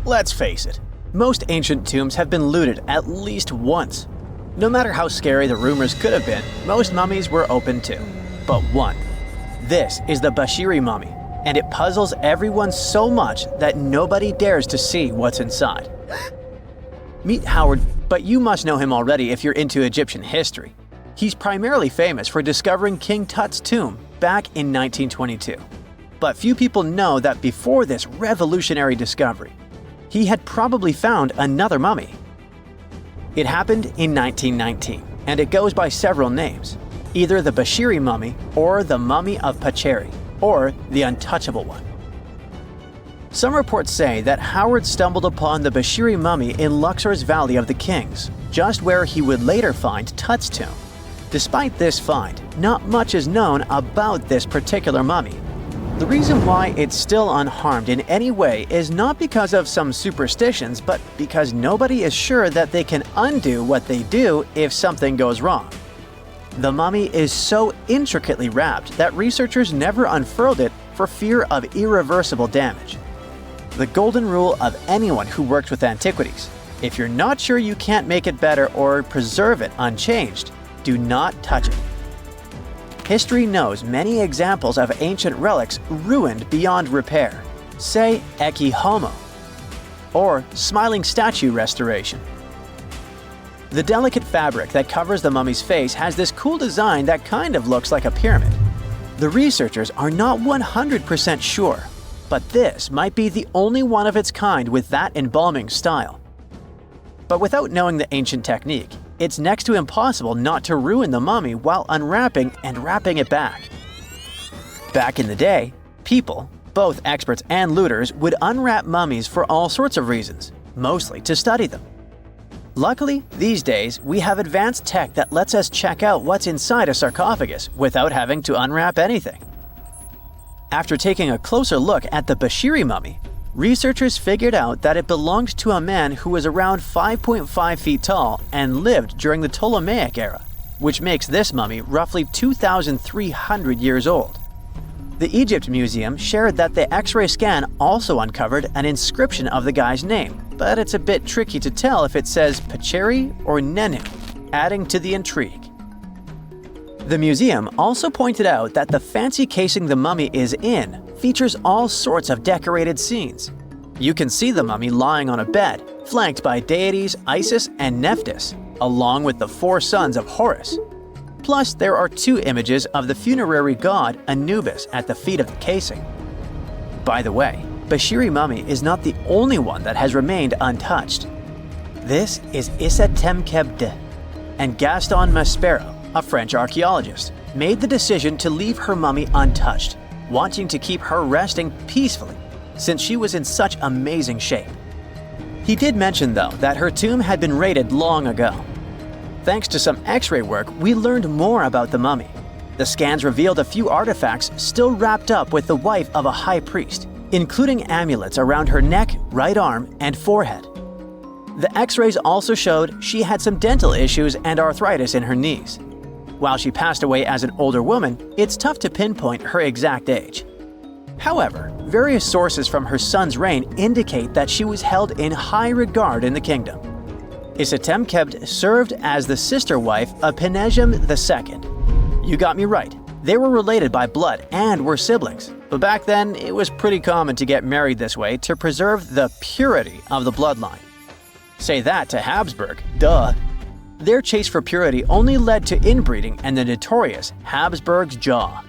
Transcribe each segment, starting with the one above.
Let's face it, most ancient tombs have been looted at least once. No matter how scary the rumors could have been, most mummies were open too. But one. This is the Bashiri mummy, and it puzzles everyone so much that nobody dares to see what's inside. Meet Howard, but you must know him already if you're into Egyptian history. He's primarily famous for discovering King Tut's tomb back in 1922. But few people know that before this revolutionary discovery, he had probably found another mummy. It happened in 1919, and it goes by several names, either the Bashiri mummy or the mummy of Pacheri, or the untouchable one. Some reports say that Howard stumbled upon the Bashiri mummy in Luxor's Valley of the Kings, just where he would later find Tut's tomb. Despite this find, not much is known about this particular mummy. The reason why it's still unharmed in any way is not because of some superstitions, but because nobody is sure that they can undo what they do if something goes wrong. The mummy is so intricately wrapped that researchers never unfurled it for fear of irreversible damage. The golden rule of anyone who works with antiquities: if you're not sure you can't make it better or preserve it unchanged, do not touch it. History knows many examples of ancient relics ruined beyond repair, say Ecce Homo, or smiling statue restoration. The delicate fabric that covers the mummy's face has this cool design that kind of looks like a pyramid. The researchers are not 100% sure, but this might be the only one of its kind with that embalming style. But without knowing the ancient technique, it's next to impossible not to ruin the mummy while unwrapping and wrapping it back. Back in the day, people, both experts and looters, would unwrap mummies for all sorts of reasons, mostly to study them. Luckily, these days, we have advanced tech that lets us check out what's inside a sarcophagus without having to unwrap anything. After taking a closer look at the Bashiri mummy, researchers figured out that it belonged to a man who was around 5.5 feet tall and lived during the Ptolemaic era, which makes this mummy roughly 2,300 years old. The Egypt Museum shared that the X-ray scan also uncovered an inscription of the guy's name, but it's a bit tricky to tell if it says Pacheri or Nenu, adding to the intrigue. The museum also pointed out that the fancy casing the mummy is in features all sorts of decorated scenes. You can see the mummy lying on a bed, flanked by deities Isis and Nephthys, along with the 4 sons of Horus. Plus, there are 2 images of the funerary god Anubis at the feet of the casing. By the way, Bashiri mummy is not the only one that has remained untouched. This is Issa Temkebde, and Gaston Maspero, a French archaeologist, made the decision to leave her mummy untouched, wanting to keep her resting peacefully since she was in such amazing shape. He did mention, though, that her tomb had been raided long ago. Thanks to some X-ray work, we learned more about the mummy. The scans revealed a few artifacts still wrapped up with the wife of a high priest, including amulets around her neck, right arm, and forehead. The X-rays also showed she had some dental issues and arthritis in her knees. While she passed away as an older woman, it's tough to pinpoint her exact age. However, various sources from her son's reign indicate that she was held in high regard in the kingdom. Isitemkebd served as the sister wife of Penejam II. You got me right, they were related by blood and were siblings, but back then it was pretty common to get married this way to preserve the purity of the bloodline. Say that to Habsburg, duh. Their chase for purity only led to inbreeding and the notorious Habsburg's jaw.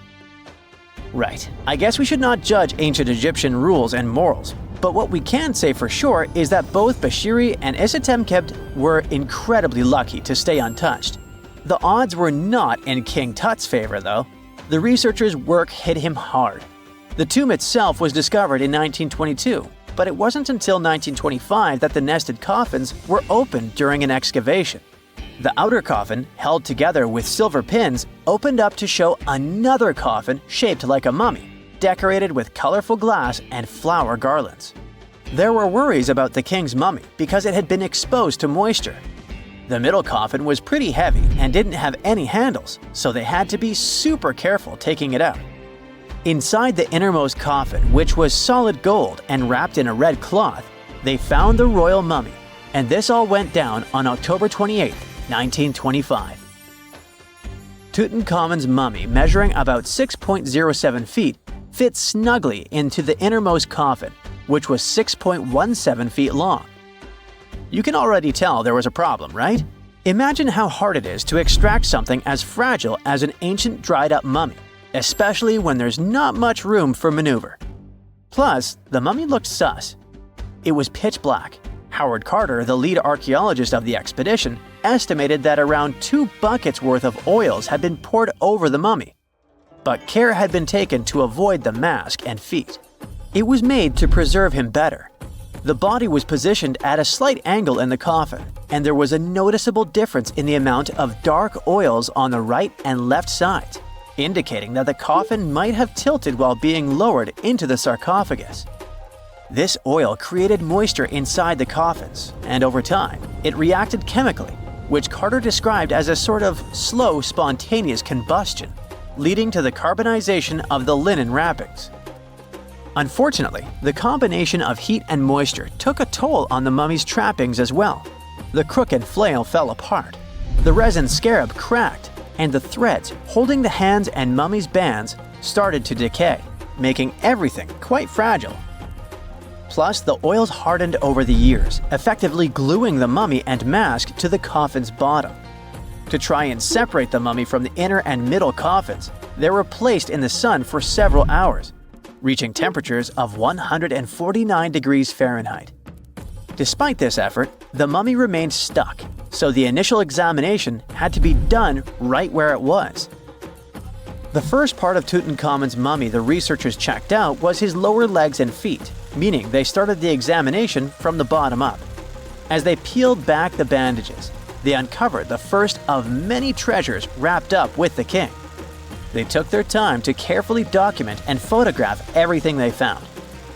Right, I guess we should not judge ancient Egyptian rules and morals, but what we can say for sure is that both Bashiri and Isitemkebd were incredibly lucky to stay untouched. The odds were not in King Tut's favor, though. The researchers' work hit him hard. The tomb itself was discovered in 1922, but it wasn't until 1925 that the nested coffins were opened during an excavation. The outer coffin, held together with silver pins, opened up to show another coffin shaped like a mummy, decorated with colorful glass and flower garlands. There were worries about the king's mummy because it had been exposed to moisture. The middle coffin was pretty heavy and didn't have any handles, so they had to be super careful taking it out. Inside the innermost coffin, which was solid gold and wrapped in a red cloth, they found the royal mummy, and this all went down on October 28, 1925. Tutankhamun's mummy, measuring about 6.07 feet, fit snugly into the innermost coffin, which was 6.17 feet long. You can already tell there was a problem, right? Imagine how hard it is to extract something as fragile as an ancient dried-up mummy, especially when there's not much room for maneuver. Plus, the mummy looked sus. It was pitch black. Howard Carter, the lead archaeologist of the expedition, estimated that around 2 buckets worth of oils had been poured over the mummy. But care had been taken to avoid the mask and feet. It was made to preserve him better. The body was positioned at a slight angle in the coffin, and there was a noticeable difference in the amount of dark oils on the right and left sides, indicating that the coffin might have tilted while being lowered into the sarcophagus. This oil created moisture inside the coffins, and over time, it reacted chemically, which Carter described as a sort of slow, spontaneous combustion, leading to the carbonization of the linen wrappings. Unfortunately, the combination of heat and moisture took a toll on the mummy's trappings as well. The crook and flail fell apart, the resin scarab cracked, and the threads holding the hands and mummy's bands started to decay, making everything quite fragile. Plus, the oils hardened over the years, effectively gluing the mummy and mask to the coffin's bottom. To try and separate the mummy from the inner and middle coffins, they were placed in the sun for several hours, reaching temperatures of 149 degrees Fahrenheit. Despite this effort, the mummy remained stuck, so the initial examination had to be done right where it was. The first part of Tutankhamun's mummy the researchers checked out was his lower legs and feet, meaning they started the examination from the bottom up. As they peeled back the bandages, they uncovered the first of many treasures wrapped up with the king. They took their time to carefully document and photograph everything they found.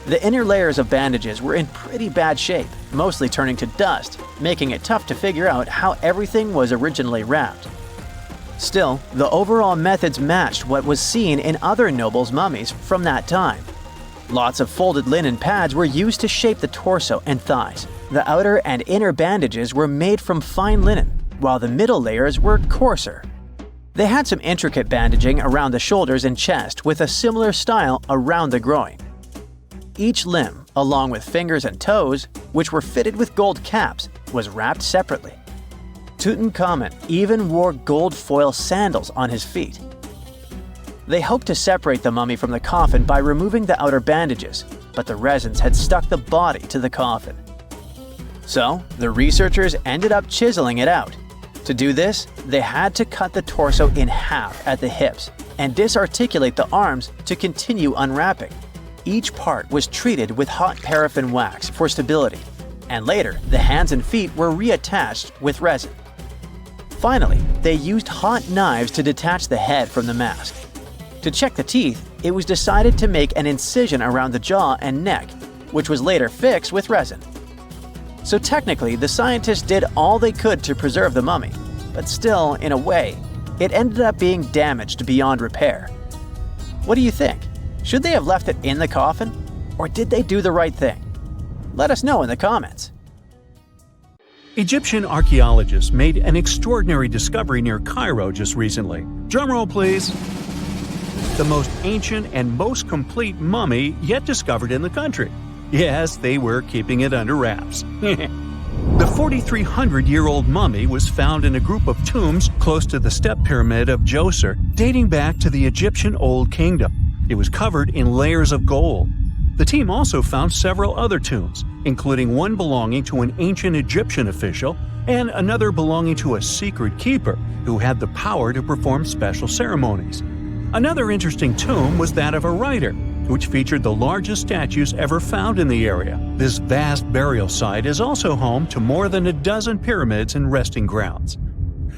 The inner layers of bandages were in pretty bad shape, mostly turning to dust, making it tough to figure out how everything was originally wrapped. Still, the overall methods matched what was seen in other nobles' mummies from that time. Lots of folded linen pads were used to shape the torso and thighs. The outer and inner bandages were made from fine linen, while the middle layers were coarser. They had some intricate bandaging around the shoulders and chest with a similar style around the groin. Each limb, along with fingers and toes, which were fitted with gold caps, was wrapped separately. Tutankhamun even wore gold foil sandals on his feet. They hoped to separate the mummy from the coffin by removing the outer bandages, but the resins had stuck the body to the coffin. So, the researchers ended up chiseling it out. To do this, they had to cut the torso in half at the hips and disarticulate the arms to continue unwrapping. Each part was treated with hot paraffin wax for stability, and later the hands and feet were reattached with resin. Finally, they used hot knives to detach the head from the mask. To check the teeth, it was decided to make an incision around the jaw and neck, which was later fixed with resin. So technically, the scientists did all they could to preserve the mummy, but still, in a way, it ended up being damaged beyond repair. What do you think? Should they have left it in the coffin? Or did they do the right thing? Let us know in the comments. Egyptian archaeologists made an extraordinary discovery near Cairo just recently. Drumroll, please. The most ancient and most complete mummy yet discovered in the country. Yes, they were keeping it under wraps. The 4,300-year-old mummy was found in a group of tombs close to the step pyramid of Djoser, dating back to the Egyptian Old Kingdom. It was covered in layers of gold. The team also found several other tombs, including one belonging to an ancient Egyptian official and another belonging to a secret keeper who had the power to perform special ceremonies. Another interesting tomb was that of a writer, which featured the largest statues ever found in the area. This vast burial site is also home to more than a dozen pyramids and resting grounds.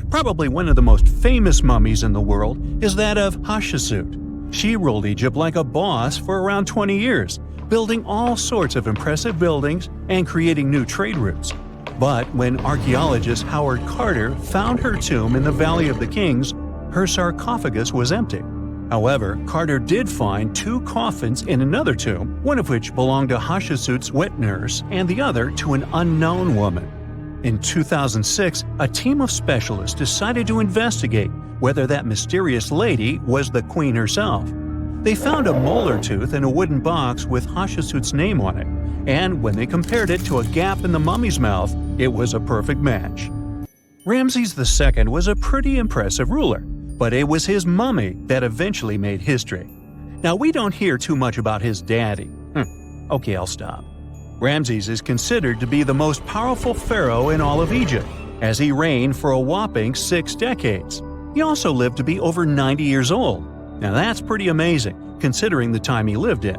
Probably one of the most famous mummies in the world is that of Hatshepsut. She ruled Egypt like a boss for around 20 years, building all sorts of impressive buildings and creating new trade routes. But when archaeologist Howard Carter found her tomb in the Valley of the Kings, her sarcophagus was empty. However, Carter did find 2 coffins in another tomb, one of which belonged to Hatshepsut's wet nurse and the other to an unknown woman. In 2006, a team of specialists decided to investigate whether that mysterious lady was the queen herself. They found a molar tooth in a wooden box with Hatshepsut's name on it, and when they compared it to a gap in the mummy's mouth, it was a perfect match. Ramses II was a pretty impressive ruler, but it was his mummy that eventually made history. Now, we don't hear too much about his daddy. Okay, I'll stop. Ramses is considered to be the most powerful pharaoh in all of Egypt, as he reigned for a whopping 6 decades. He also lived to be over 90 years old. Now that's pretty amazing, considering the time he lived in.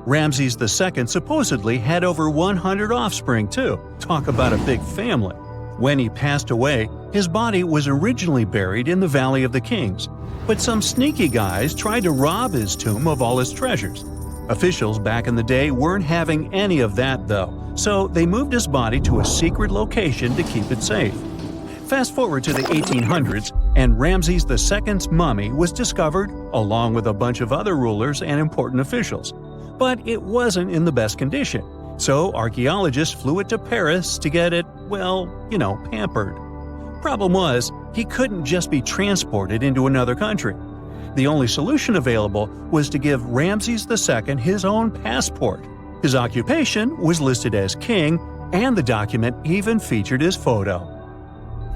Ramses II supposedly had over 100 offspring too. Talk about a big family. When he passed away, his body was originally buried in the Valley of the Kings, but some sneaky guys tried to rob his tomb of all his treasures. Officials back in the day weren't having any of that though, so they moved his body to a secret location to keep it safe. Fast forward to the 1800s, and Ramses II's mummy was discovered along with a bunch of other rulers and important officials. But it wasn't in the best condition, so archaeologists flew it to Paris to get it, pampered. Problem was, he couldn't just be transported into another country. The only solution available was to give Ramses II his own passport. His occupation was listed as king, and the document even featured his photo.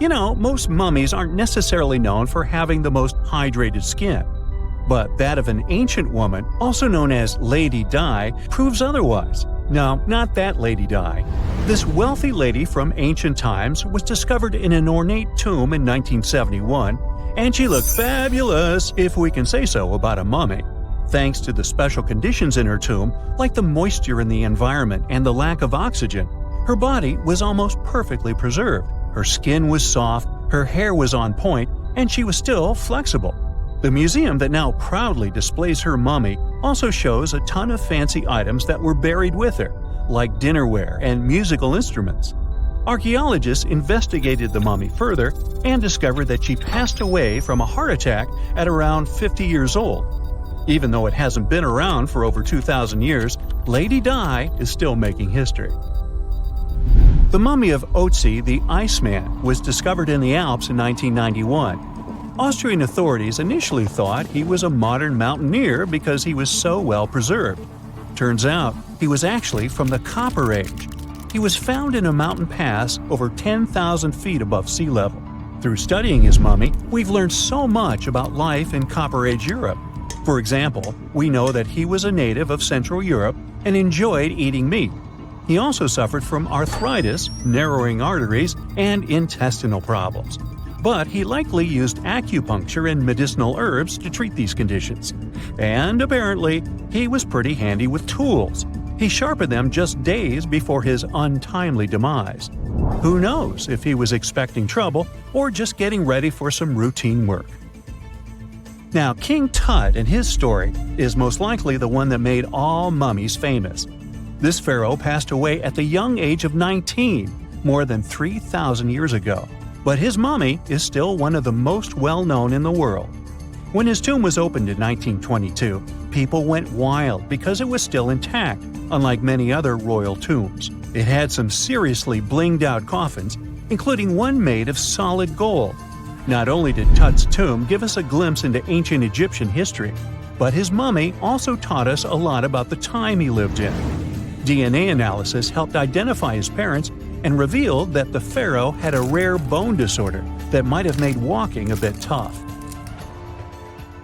Most mummies aren't necessarily known for having the most hydrated skin. But that of an ancient woman, also known as Lady Di, proves otherwise. No, not that Lady Di. This wealthy lady from ancient times was discovered in an ornate tomb in 1971, and she looked fabulous, if we can say so about a mummy. Thanks to the special conditions in her tomb, like the moisture in the environment and the lack of oxygen, her body was almost perfectly preserved. Her skin was soft, her hair was on point, and she was still flexible. The museum that now proudly displays her mummy also shows a ton of fancy items that were buried with her, like dinnerware and musical instruments. Archaeologists investigated the mummy further and discovered that she passed away from a heart attack at around 50 years old. Even though it hasn't been around for over 2,000 years, Lady Di is still making history. The mummy of Otzi the Iceman was discovered in the Alps in 1991. Austrian authorities initially thought he was a modern mountaineer because he was so well preserved. Turns out, he was actually from the Copper Age. He was found in a mountain pass over 10,000 feet above sea level. Through studying his mummy, we've learned so much about life in Copper Age Europe. For example, we know that he was a native of Central Europe and enjoyed eating meat. He also suffered from arthritis, narrowing arteries, and intestinal problems. But he likely used acupuncture and medicinal herbs to treat these conditions. And apparently, he was pretty handy with tools. He sharpened them just days before his untimely demise. Who knows if he was expecting trouble or just getting ready for some routine work. Now, King Tut and his story is most likely the one that made all mummies famous. This pharaoh passed away at the young age of 19, more than 3,000 years ago. But his mummy is still one of the most well-known in the world. When his tomb was opened in 1922, people went wild because it was still intact, unlike many other royal tombs. It had some seriously blinged-out coffins, including one made of solid gold. Not only did Tut's tomb give us a glimpse into ancient Egyptian history, but his mummy also taught us a lot about the time he lived in. DNA analysis helped identify his parents and revealed that the pharaoh had a rare bone disorder that might have made walking a bit tough.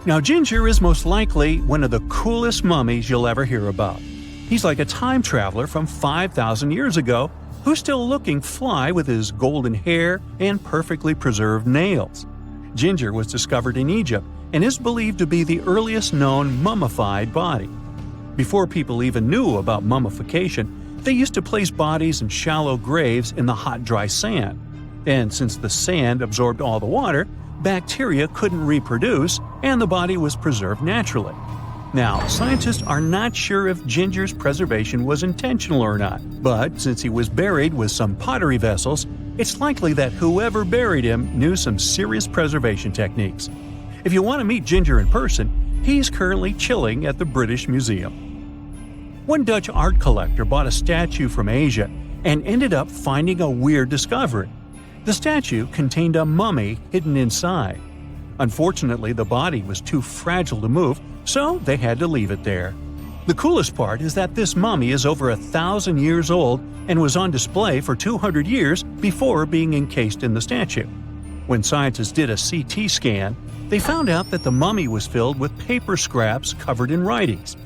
Now, Ginger is most likely one of the coolest mummies you'll ever hear about. He's like a time traveler from 5,000 years ago who's still looking fly with his golden hair and perfectly preserved nails. Ginger was discovered in Egypt and is believed to be the earliest known mummified body. Before people even knew about mummification, they used to place bodies in shallow graves in the hot, dry sand. And since the sand absorbed all the water, bacteria couldn't reproduce and the body was preserved naturally. Now, scientists are not sure if Ginger's preservation was intentional or not, but since he was buried with some pottery vessels, it's likely that whoever buried him knew some serious preservation techniques. If you want to meet Ginger in person, He's currently chilling at the British Museum. One Dutch art collector bought a statue from Asia and ended up finding a weird discovery. The statue contained a mummy hidden inside. Unfortunately, the body was too fragile to move, so they had to leave it there. The coolest part is that this mummy is over 1,000 years old and was on display for 200 years before being encased in the statue. When scientists did a CT scan, they found out that the mummy was filled with paper scraps covered in writings.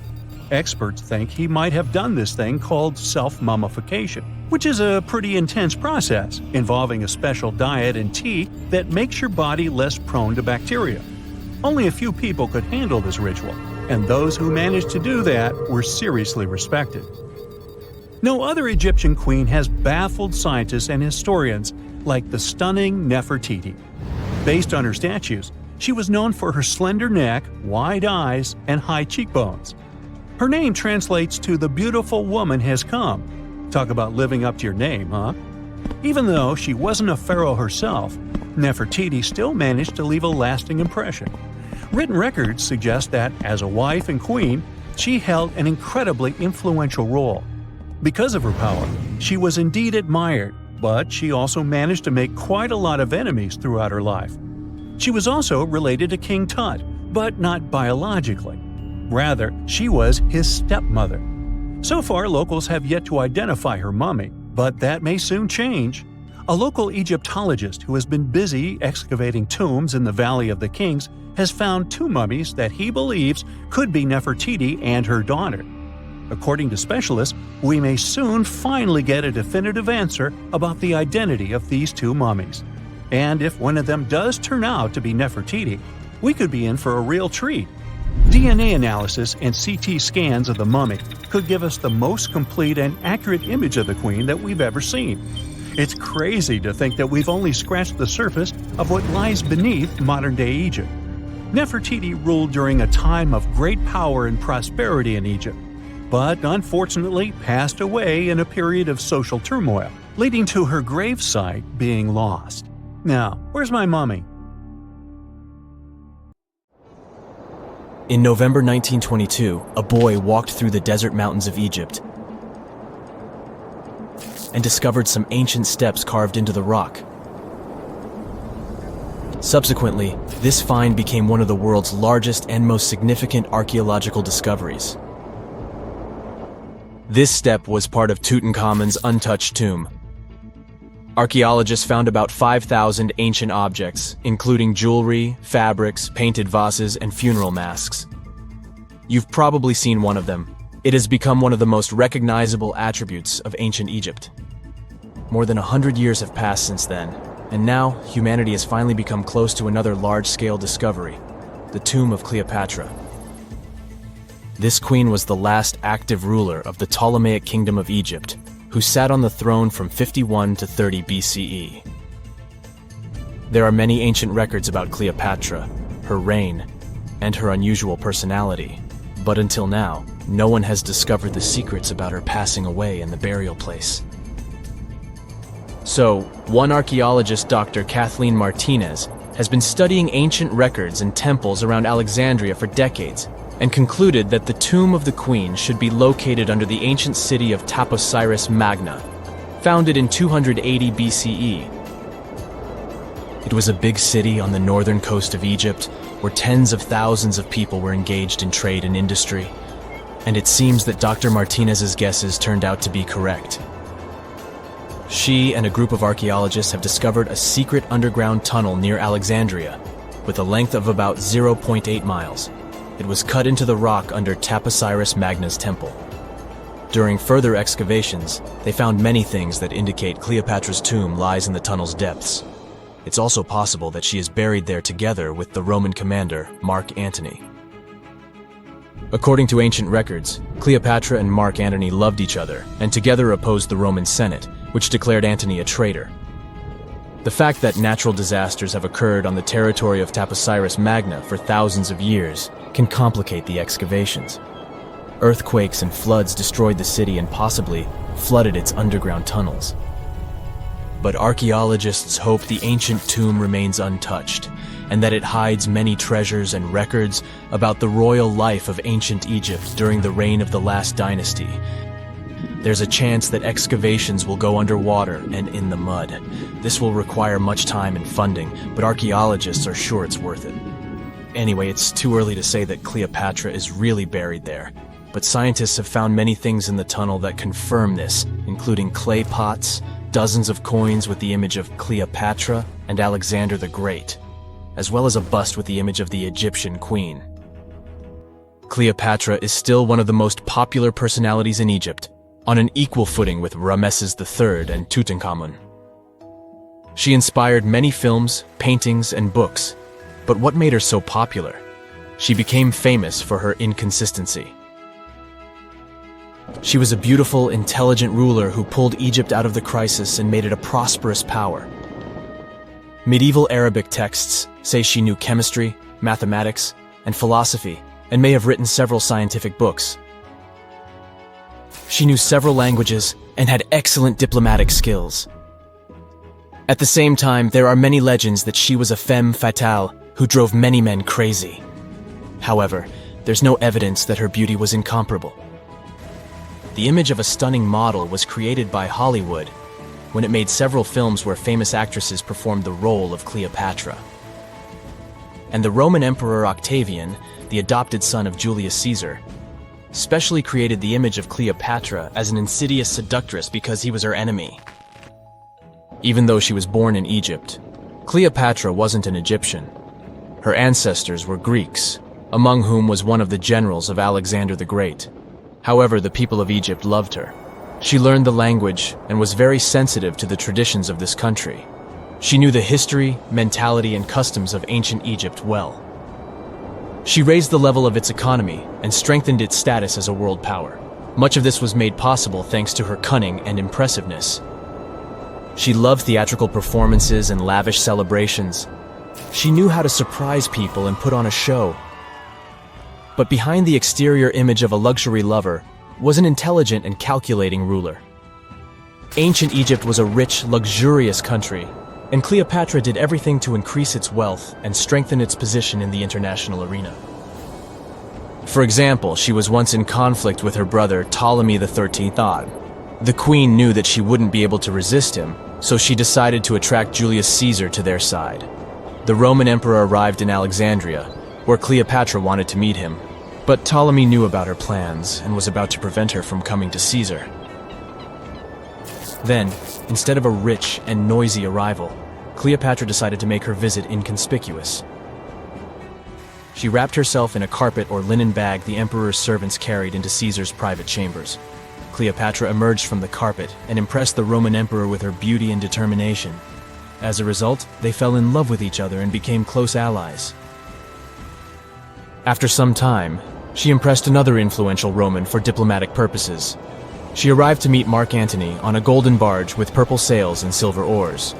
Experts think he might have done this thing called self-mummification, which is a pretty intense process involving a special diet and tea that makes your body less prone to bacteria. Only a few people could handle this ritual, and those who managed to do that were seriously respected. No other Egyptian queen has baffled scientists and historians like the stunning Nefertiti. Based on her statues, she was known for her slender neck, wide eyes, and high cheekbones. Her name translates to "the beautiful woman has come." Talk about living up to your name, huh? Even though she wasn't a pharaoh herself, Nefertiti still managed to leave a lasting impression. Written records suggest that, as a wife and queen, she held an incredibly influential role. Because of her power, she was indeed admired, but she also managed to make quite a lot of enemies throughout her life. She was also related to King Tut, but not biologically. Rather, she was his stepmother. So far, locals have yet to identify her mummy, but that may soon change. A local Egyptologist who has been busy excavating tombs in the Valley of the Kings has found 2 mummies that he believes could be Nefertiti and her daughter. According to specialists, we may soon finally get a definitive answer about the identity of these 2 mummies. And if one of them does turn out to be Nefertiti, we could be in for a real treat. DNA analysis and CT scans of the mummy could give us the most complete and accurate image of the queen that we've ever seen. It's crazy to think that we've only scratched the surface of what lies beneath modern-day Egypt. Nefertiti ruled during a time of great power and prosperity in Egypt, but unfortunately passed away in a period of social turmoil, leading to her gravesite being lost. Now, where's my mummy? In November 1922, a boy walked through the desert mountains of Egypt and discovered some ancient steps carved into the rock. Subsequently, this find became one of the world's largest and most significant archaeological discoveries. This step was part of Tutankhamun's untouched tomb. Archaeologists found about 5,000 ancient objects, including jewelry, fabrics, painted vases, and funeral masks. You've probably seen one of them. It has become one of the most recognizable attributes of ancient Egypt. More than 100 years have passed since then, and now humanity has finally become close to another large-scale discovery, the tomb of Cleopatra. This queen was the last active ruler of the Ptolemaic Kingdom of Egypt, who sat on the throne from 51 to 30 BCE. There are many ancient records about Cleopatra, her reign, and her unusual personality, but until now, no one has discovered the secrets about her passing away in the burial place. So, one archaeologist, Dr. Kathleen Martinez, has been studying ancient records and temples around Alexandria for decades, and concluded that the tomb of the queen should be located under the ancient city of Taposiris Magna, founded in 280 BCE. It was a big city on the northern coast of Egypt, where tens of thousands of people were engaged in trade and industry, and it seems that Dr. Martinez's guesses turned out to be correct. She and a group of archaeologists have discovered a secret underground tunnel near Alexandria, with a length of about 0.8 miles. It was cut into the rock under Taposiris Magna's temple. During further excavations, they found many things that indicate Cleopatra's tomb lies in the tunnel's depths. It's also possible that she is buried there together with the Roman commander, Mark Antony. According to ancient records, Cleopatra and Mark Antony loved each other and together opposed the Roman Senate, which declared Antony a traitor. The fact that natural disasters have occurred on the territory of Taposiris Magna for thousands of years can complicate the excavations. Earthquakes and floods destroyed the city and possibly flooded its underground tunnels. But archaeologists hope the ancient tomb remains untouched, and that it hides many treasures and records about the royal life of ancient Egypt during the reign of the last dynasty. There's a chance that excavations will go underwater and in the mud. This will require much time and funding, but archaeologists are sure it's worth it. Anyway, it's too early to say that Cleopatra is really buried there, but scientists have found many things in the tunnel that confirm this, including clay pots, dozens of coins with the image of Cleopatra and Alexander the Great, as well as a bust with the image of the Egyptian queen. Cleopatra is still one of the most popular personalities in Egypt, on an equal footing with Ramesses III and Tutankhamun. She inspired many films, paintings, and books, but what made her so popular? She became famous for her inconsistency. She was a beautiful, intelligent ruler who pulled Egypt out of the crisis and made it a prosperous power. Medieval Arabic texts say she knew chemistry, mathematics, and philosophy, and may have written several scientific books. She knew several languages and had excellent diplomatic skills. At the same time, there are many legends that she was a femme fatale who drove many men crazy. However, there's no evidence that her beauty was incomparable. The image of a stunning model was created by Hollywood when it made several films where famous actresses performed the role of Cleopatra. And the Roman Emperor Octavian, the adopted son of Julius Caesar, specially created the image of Cleopatra as an insidious seductress because he was her enemy. Even though she was born in Egypt, Cleopatra wasn't an Egyptian. Her ancestors were Greeks, among whom was one of the generals of Alexander the Great. However, the people of Egypt loved her. She learned the language and was very sensitive to the traditions of this country. She knew the history, mentality, and customs of ancient Egypt well. She raised the level of its economy and strengthened its status as a world power. Much of this was made possible thanks to her cunning and impressiveness. She loved theatrical performances and lavish celebrations. She knew how to surprise people and put on a show. But behind the exterior image of a luxury lover was an intelligent and calculating ruler. Ancient Egypt was a rich, luxurious country, and Cleopatra did everything to increase its wealth and strengthen its position in the international arena. For example, she was once in conflict with her brother Ptolemy XIII. The queen knew that she wouldn't be able to resist him, so she decided to attract Julius Caesar to their side. The Roman emperor arrived in Alexandria, where Cleopatra wanted to meet him, but Ptolemy knew about her plans and was about to prevent her from coming to Caesar. Then, instead of a rich and noisy arrival, Cleopatra decided to make her visit inconspicuous. She wrapped herself in a carpet or linen bag the emperor's servants carried into Caesar's private chambers. Cleopatra emerged from the carpet and impressed the Roman emperor with her beauty and determination. As a result, they fell in love with each other and became close allies. After some time, she impressed another influential Roman for diplomatic purposes. She arrived to meet Mark Antony on a golden barge with purple sails and silver oars.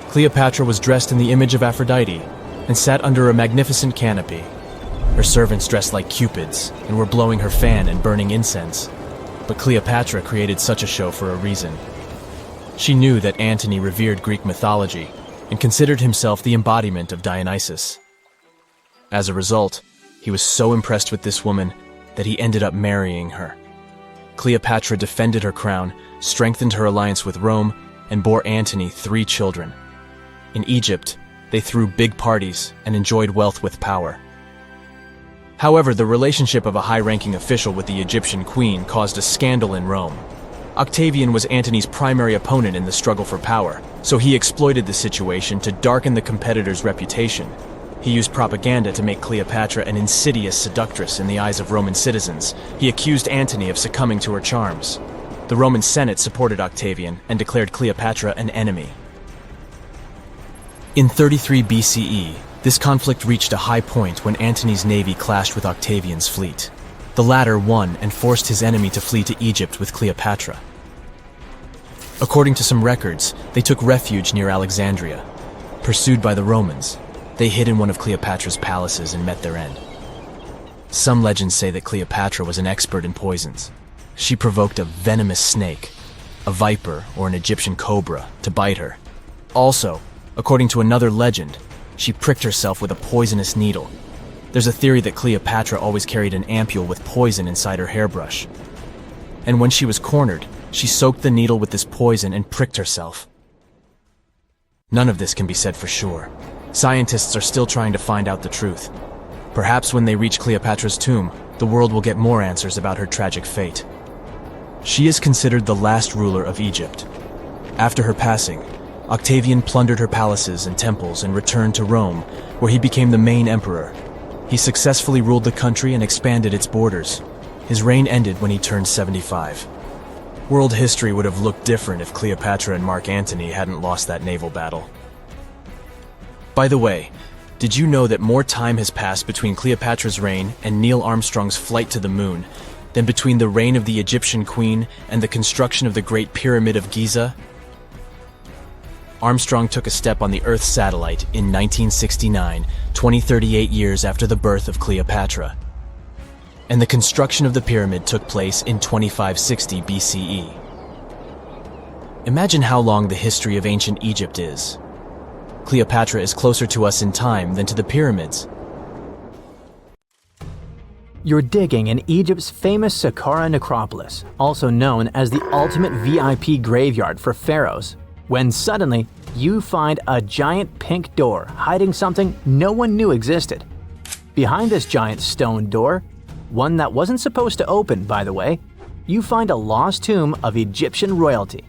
Cleopatra was dressed in the image of Aphrodite and sat under a magnificent canopy. Her servants dressed like cupids and were blowing her fan and burning incense. But Cleopatra created such a show for a reason. She knew that Antony revered Greek mythology and considered himself the embodiment of Dionysus. As a result, he was so impressed with this woman that he ended up marrying her. Cleopatra defended her crown, strengthened her alliance with Rome, and bore Antony 3 children. In Egypt, they threw big parties and enjoyed wealth with power. However, the relationship of a high-ranking official with the Egyptian queen caused a scandal in Rome. Octavian was Antony's primary opponent in the struggle for power, so he exploited the situation to darken the competitor's reputation. He used propaganda to make Cleopatra an insidious seductress in the eyes of Roman citizens. He accused Antony of succumbing to her charms. The Roman Senate supported Octavian and declared Cleopatra an enemy. In 33 BCE, this conflict reached a high point when Antony's navy clashed with Octavian's fleet. The latter won and forced his enemy to flee to Egypt with Cleopatra. According to some records, they took refuge near Alexandria. Pursued by the Romans, they hid in one of Cleopatra's palaces and met their end. Some legends say that Cleopatra was an expert in poisons. She provoked a venomous snake, a viper or an Egyptian cobra, to bite her. Also, according to another legend, she pricked herself with a poisonous needle. There's a theory that Cleopatra always carried an ampule with poison inside her hairbrush. And when she was cornered, she soaked the needle with this poison and pricked herself. None of this can be said for sure. Scientists are still trying to find out the truth. Perhaps when they reach Cleopatra's tomb, the world will get more answers about her tragic fate. She is considered the last ruler of Egypt. After her passing, Octavian plundered her palaces and temples and returned to Rome, where he became the main emperor. He successfully ruled the country and expanded its borders. His reign ended when he turned 75. World history would have looked different if Cleopatra and Mark Antony hadn't lost that naval battle. By the way, did you know that more time has passed between Cleopatra's reign and Neil Armstrong's flight to the moon than between the reign of the Egyptian queen and the construction of the Great Pyramid of Giza? Armstrong took a step on the Earth satellite in 1969, 38 years after the birth of Cleopatra. And the construction of the pyramid took place in 2560 BCE. Imagine how long the history of ancient Egypt is. Cleopatra is closer to us in time than to the pyramids. You're digging in Egypt's famous Saqqara necropolis, also known as the ultimate VIP graveyard for pharaohs, when suddenly you find a giant pink door hiding something no one knew existed. Behind this giant stone door, one that wasn't supposed to open, by the way, you find a lost tomb of Egyptian royalty.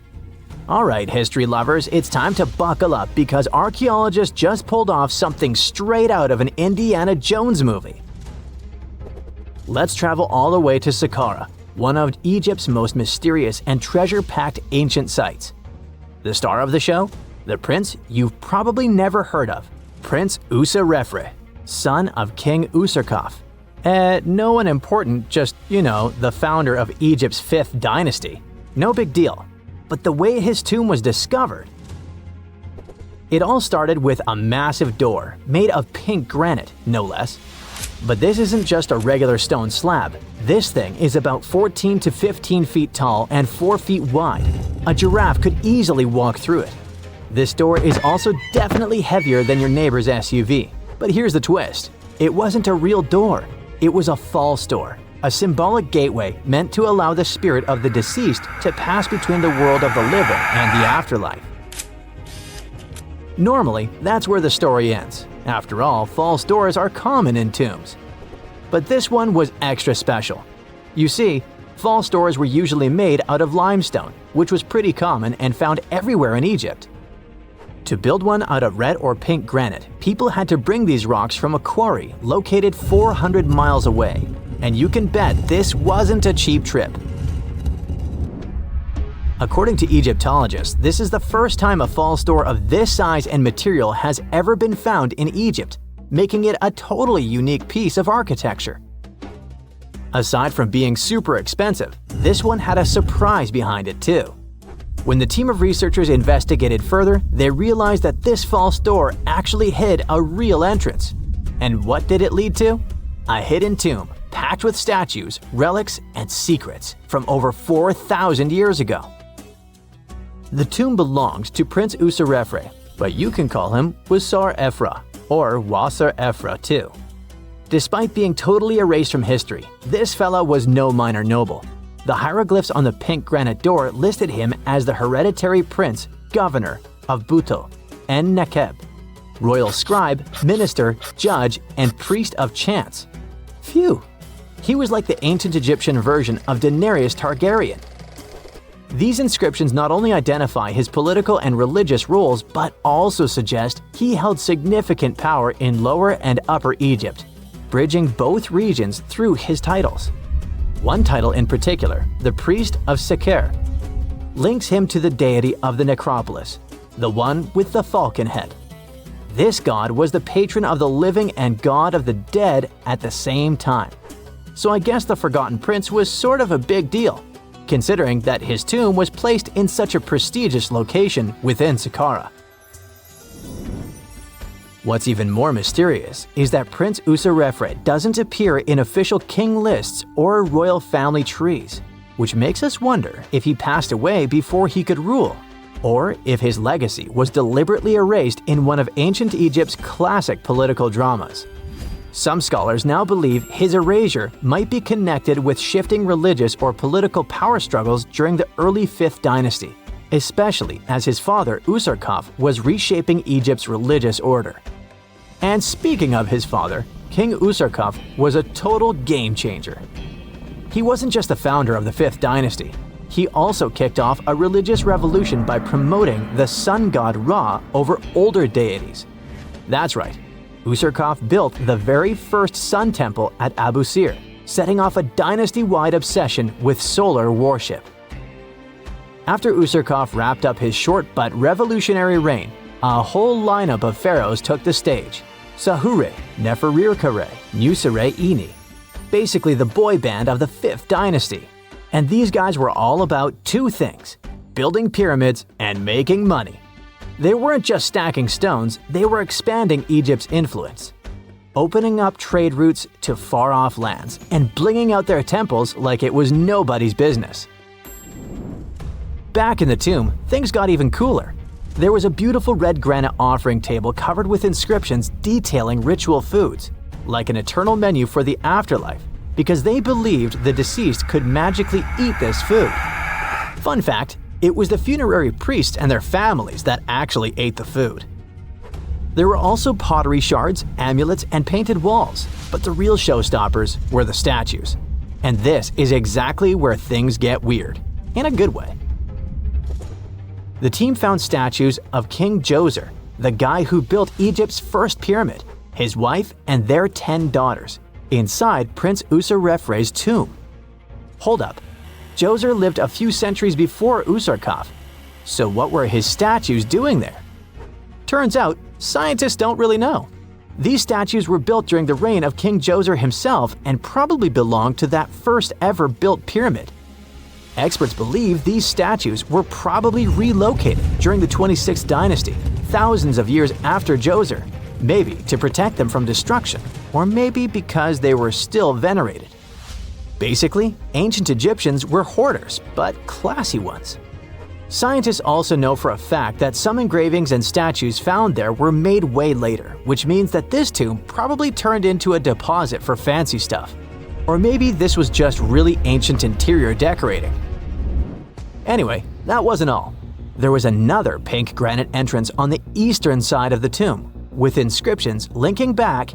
Alright, history lovers, it's time to buckle up because archaeologists just pulled off something straight out of an Indiana Jones movie. Let's travel all the way to Saqqara, one of Egypt's most mysterious and treasure-packed ancient sites. The star of the show? The prince you've probably never heard of, Prince Userefre, son of King Userkaf. No one important, just, the founder of Egypt's 5th dynasty. No big deal. But the way his tomb was discovered. It all started with a massive door, made of pink granite, no less. But this isn't just a regular stone slab. This thing is about 14 to 15 feet tall and 4 feet wide. A giraffe could easily walk through it. This door is also definitely heavier than your neighbor's SUV. But here's the twist. It wasn't a real door. It was a false door, a symbolic gateway meant to allow the spirit of the deceased to pass between the world of the living and the afterlife. Normally, that's where the story ends. After all, false doors are common in tombs. But this one was extra special. You see, false doors were usually made out of limestone, which was pretty common and found everywhere in Egypt. To build one out of red or pink granite, people had to bring these rocks from a quarry located 400 miles away. And you can bet this wasn't a cheap trip. According to Egyptologists, this is the first time a false door of this size and material has ever been found in Egypt, making it a totally unique piece of architecture. Aside from being super expensive, this one had a surprise behind it too. When the team of researchers investigated further, they realized that this false door actually hid a real entrance. And what did it lead to? A hidden tomb, packed with statues, relics, and secrets from over 4,000 years ago. The tomb belonged to Prince Userefre, but you can call him Wasar-Efra, or Wasar-Efra too. Despite being totally erased from history, this fella was no minor noble. The hieroglyphs on the pink granite door listed him as the hereditary prince, governor of Buto and Nekeb, royal scribe, minister, judge, and priest of chance. Phew! He was like the ancient Egyptian version of Daenerys Targaryen. These inscriptions not only identify his political and religious roles, but also suggest he held significant power in Lower and Upper Egypt, bridging both regions through his titles. One title in particular, the Priest of Sekher, links him to the deity of the necropolis, the one with the falcon head. This god was the patron of the living and god of the dead at the same time. So I guess the Forgotten Prince was sort of a big deal, considering that his tomb was placed in such a prestigious location within Saqqara. What's even more mysterious is that Prince Userefre doesn't appear in official king lists or royal family trees. which makes us wonder if he passed away before he could rule, or if his legacy was deliberately erased in one of ancient Egypt's classic political dramas. Some scholars now believe his erasure might be connected with shifting religious or political power struggles during the early 5th dynasty, especially as his father Usarkaf was reshaping Egypt's religious order. And speaking of his father, King Usarkaf was a total game changer. He wasn't just the founder of the 5th dynasty. He also kicked off a religious revolution by promoting the sun god Ra over older deities. That's right, Usarkaf built the very first sun temple at Abu Sir, setting off a dynasty-wide obsession with solar worship. After Usarkaf wrapped up his short but revolutionary reign, a whole lineup of pharaohs took the stage. Sahure, Nefertiti, Nusret-ini, basically the boy band of the 5th dynasty. And these guys were all about two things: building pyramids and making money. They weren't just stacking stones, they were expanding Egypt's influence, opening up trade routes to far-off lands, and blinging out their temples like it was nobody's business. Back in the tomb, things got even cooler. There was a beautiful red granite offering table covered with inscriptions detailing ritual foods, like an eternal menu for the afterlife, because they believed the deceased could magically eat this food. Fun fact, it was the funerary priests and their families that actually ate the food. There were also pottery shards, amulets, and painted walls, but the real showstoppers were the statues. And this is exactly where things get weird, in a good way. The team found statues of King Djoser, the guy who built Egypt's first pyramid, his wife, and their 10 daughters, inside Prince Usarrefre's tomb. Hold up, Djoser lived a few centuries before Usarkaf, so what were his statues doing there? Turns out, scientists don't really know. These statues were built during the reign of King Djoser himself and probably belonged to that first ever built pyramid. Experts believe these statues were probably relocated during the 26th dynasty, thousands of years after Djoser, maybe to protect them from destruction, or maybe because they were still venerated. Basically, ancient Egyptians were hoarders, but classy ones. Scientists also know for a fact that some engravings and statues found there were made way later, which means that this tomb probably turned into a deposit for fancy stuff. Or maybe this was just really ancient interior decorating. Anyway, that wasn't all. There was another pink granite entrance on the eastern side of the tomb, with inscriptions linking back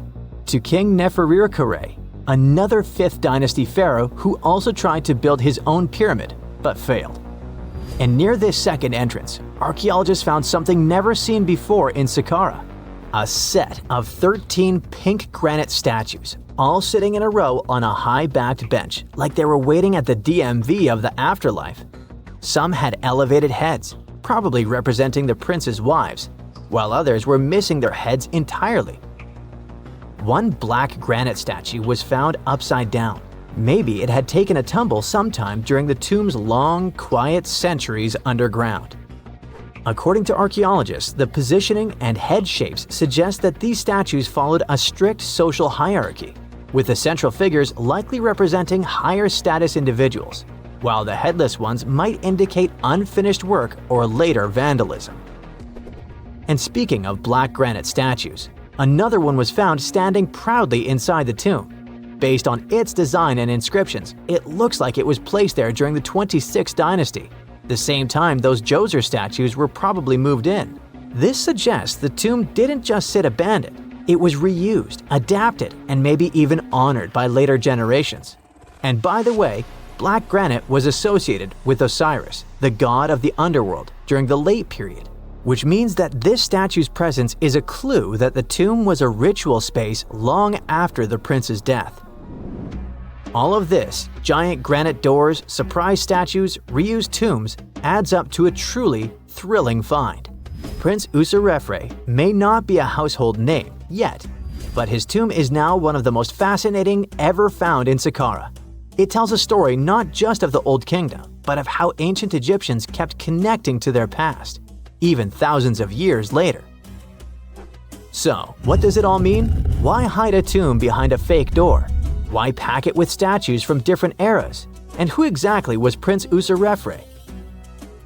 to King Nefertiti, another 5th dynasty pharaoh who also tried to build his own pyramid, but failed. And near this second entrance, archaeologists found something never seen before in Saqqara: a set of 13 pink granite statues, all sitting in a row on a high-backed bench, like they were waiting at the DMV of the afterlife. Some had elevated heads, probably representing the prince's wives, while others were missing their heads entirely. One black granite statue was found upside down. Maybe it had taken a tumble sometime during the tomb's long, quiet centuries underground. According to archaeologists, the positioning and head shapes suggest that these statues followed a strict social hierarchy, with the central figures likely representing higher status individuals, while the headless ones might indicate unfinished work or later vandalism. And speaking of black granite statues, another one was found standing proudly inside the tomb. Based on its design and inscriptions, it looks like it was placed there during the 26th dynasty, the same time those Djoser statues were probably moved in. This suggests the tomb didn't just sit abandoned, it was reused, adapted, and maybe even honored by later generations. And by the way, black granite was associated with Osiris, the god of the underworld, during the late period, which means that this statue's presence is a clue that the tomb was a ritual space long after the prince's death. All of this, giant granite doors, surprise statues, reused tombs, adds up to a truly thrilling find. Prince Usarrefre may not be a household name yet, but his tomb is now one of the most fascinating ever found in Saqqara. It tells a story not just of the Old Kingdom, but of how ancient Egyptians kept connecting to their past, even thousands of years later. So, what does it all mean? Why hide a tomb behind a fake door? Why pack it with statues from different eras? And who exactly was Prince Userefre?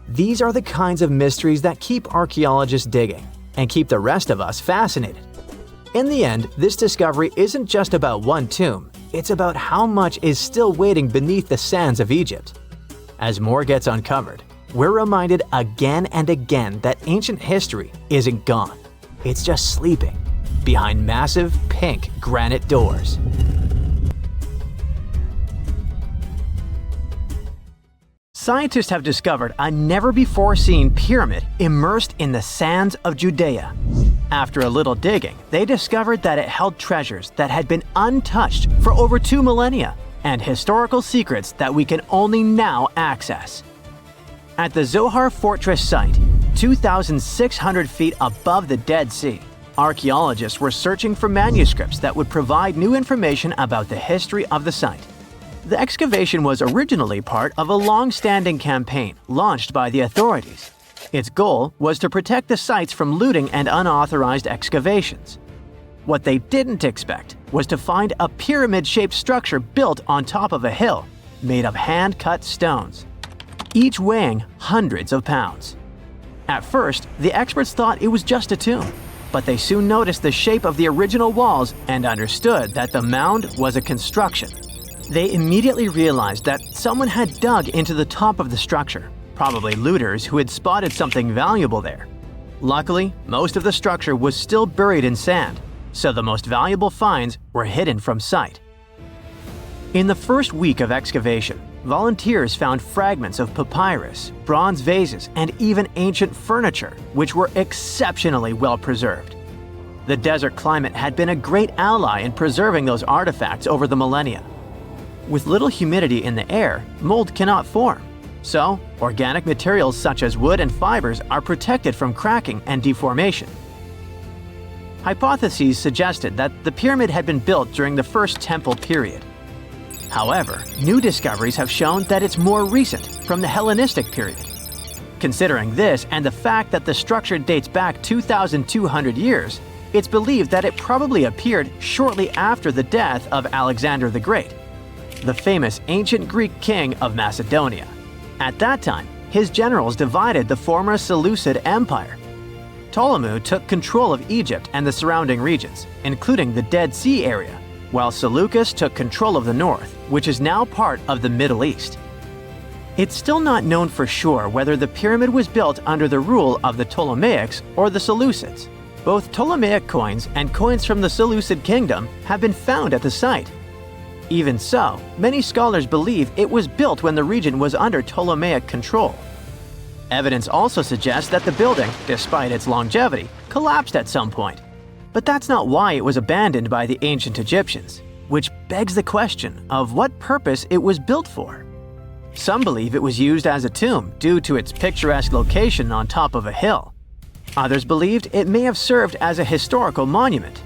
These are the kinds of mysteries that keep archaeologists digging and keep the rest of us fascinated. In the end, this discovery isn't just about one tomb, it's about how much is still waiting beneath the sands of Egypt. As more gets uncovered, we're reminded again and again that ancient history isn't gone. It's just sleeping behind massive pink granite doors. Scientists have discovered a never-before-seen pyramid immersed in the sands of Judea. After a little digging, they discovered that it held treasures that had been untouched for over 2 millennia and historical secrets that we can only now access. At the Zohar Fortress site, 2,600 feet above the Dead Sea, archaeologists were searching for manuscripts that would provide new information about the history of the site. The excavation was originally part of a long-standing campaign launched by the authorities. Its goal was to protect the sites from looting and unauthorized excavations. What they didn't expect was to find a pyramid-shaped structure built on top of a hill, made of hand-cut stones, each weighing hundreds of pounds. At first, the experts thought it was just a tomb, but they soon noticed the shape of the original walls and understood that the mound was a construction. They immediately realized that someone had dug into the top of the structure, probably looters who had spotted something valuable there. Luckily, most of the structure was still buried in sand, so the most valuable finds were hidden from sight. In the first week of excavation, volunteers found fragments of papyrus, bronze vases, and even ancient furniture, which were exceptionally well preserved. The desert climate had been a great ally in preserving those artifacts over the millennia. With little humidity in the air, mold cannot form, so organic materials such as wood and fibers are protected from cracking and deformation. Hypotheses suggested that the pyramid had been built during the First Temple period. However, new discoveries have shown that it's more recent, from the Hellenistic period. Considering this and the fact that the structure dates back 2,200 years, it's believed that it probably appeared shortly after the death of Alexander the Great, the famous ancient Greek king of Macedonia. At that time, his generals divided the former Seleucid Empire. Ptolemy took control of Egypt and the surrounding regions, including the Dead Sea area, while Seleucus took control of the north, which is now part of the Middle East. It's still not known for sure whether the pyramid was built under the rule of the Ptolemaics or the Seleucids. Both Ptolemaic coins and coins from the Seleucid kingdom have been found at the site. Even so, many scholars believe it was built when the region was under Ptolemaic control. Evidence also suggests that the building, despite its longevity, collapsed at some point. But that's not why it was abandoned by the ancient Egyptians, which begs the question of what purpose it was built for. Some believe it was used as a tomb due to its picturesque location on top of a hill. Others believed it may have served as a historical monument.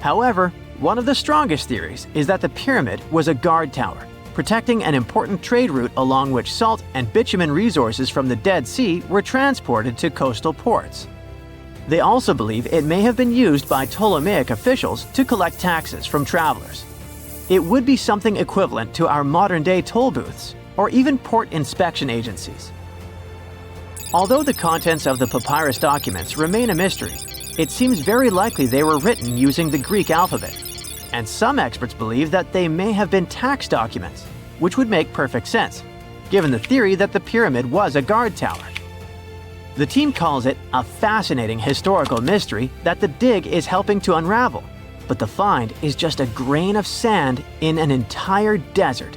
However, one of the strongest theories is that the pyramid was a guard tower, protecting an important trade route along which salt and bitumen resources from the Dead Sea were transported to coastal ports. They also believe it may have been used by Ptolemaic officials to collect taxes from travelers. It would be something equivalent to our modern-day toll booths, or even port inspection agencies. Although the contents of the papyrus documents remain a mystery, it seems very likely they were written using the Greek alphabet, and some experts believe that they may have been tax documents, which would make perfect sense, given the theory that the pyramid was a guard tower. The team calls it a fascinating historical mystery that the dig is helping to unravel, but the find is just a grain of sand in an entire desert.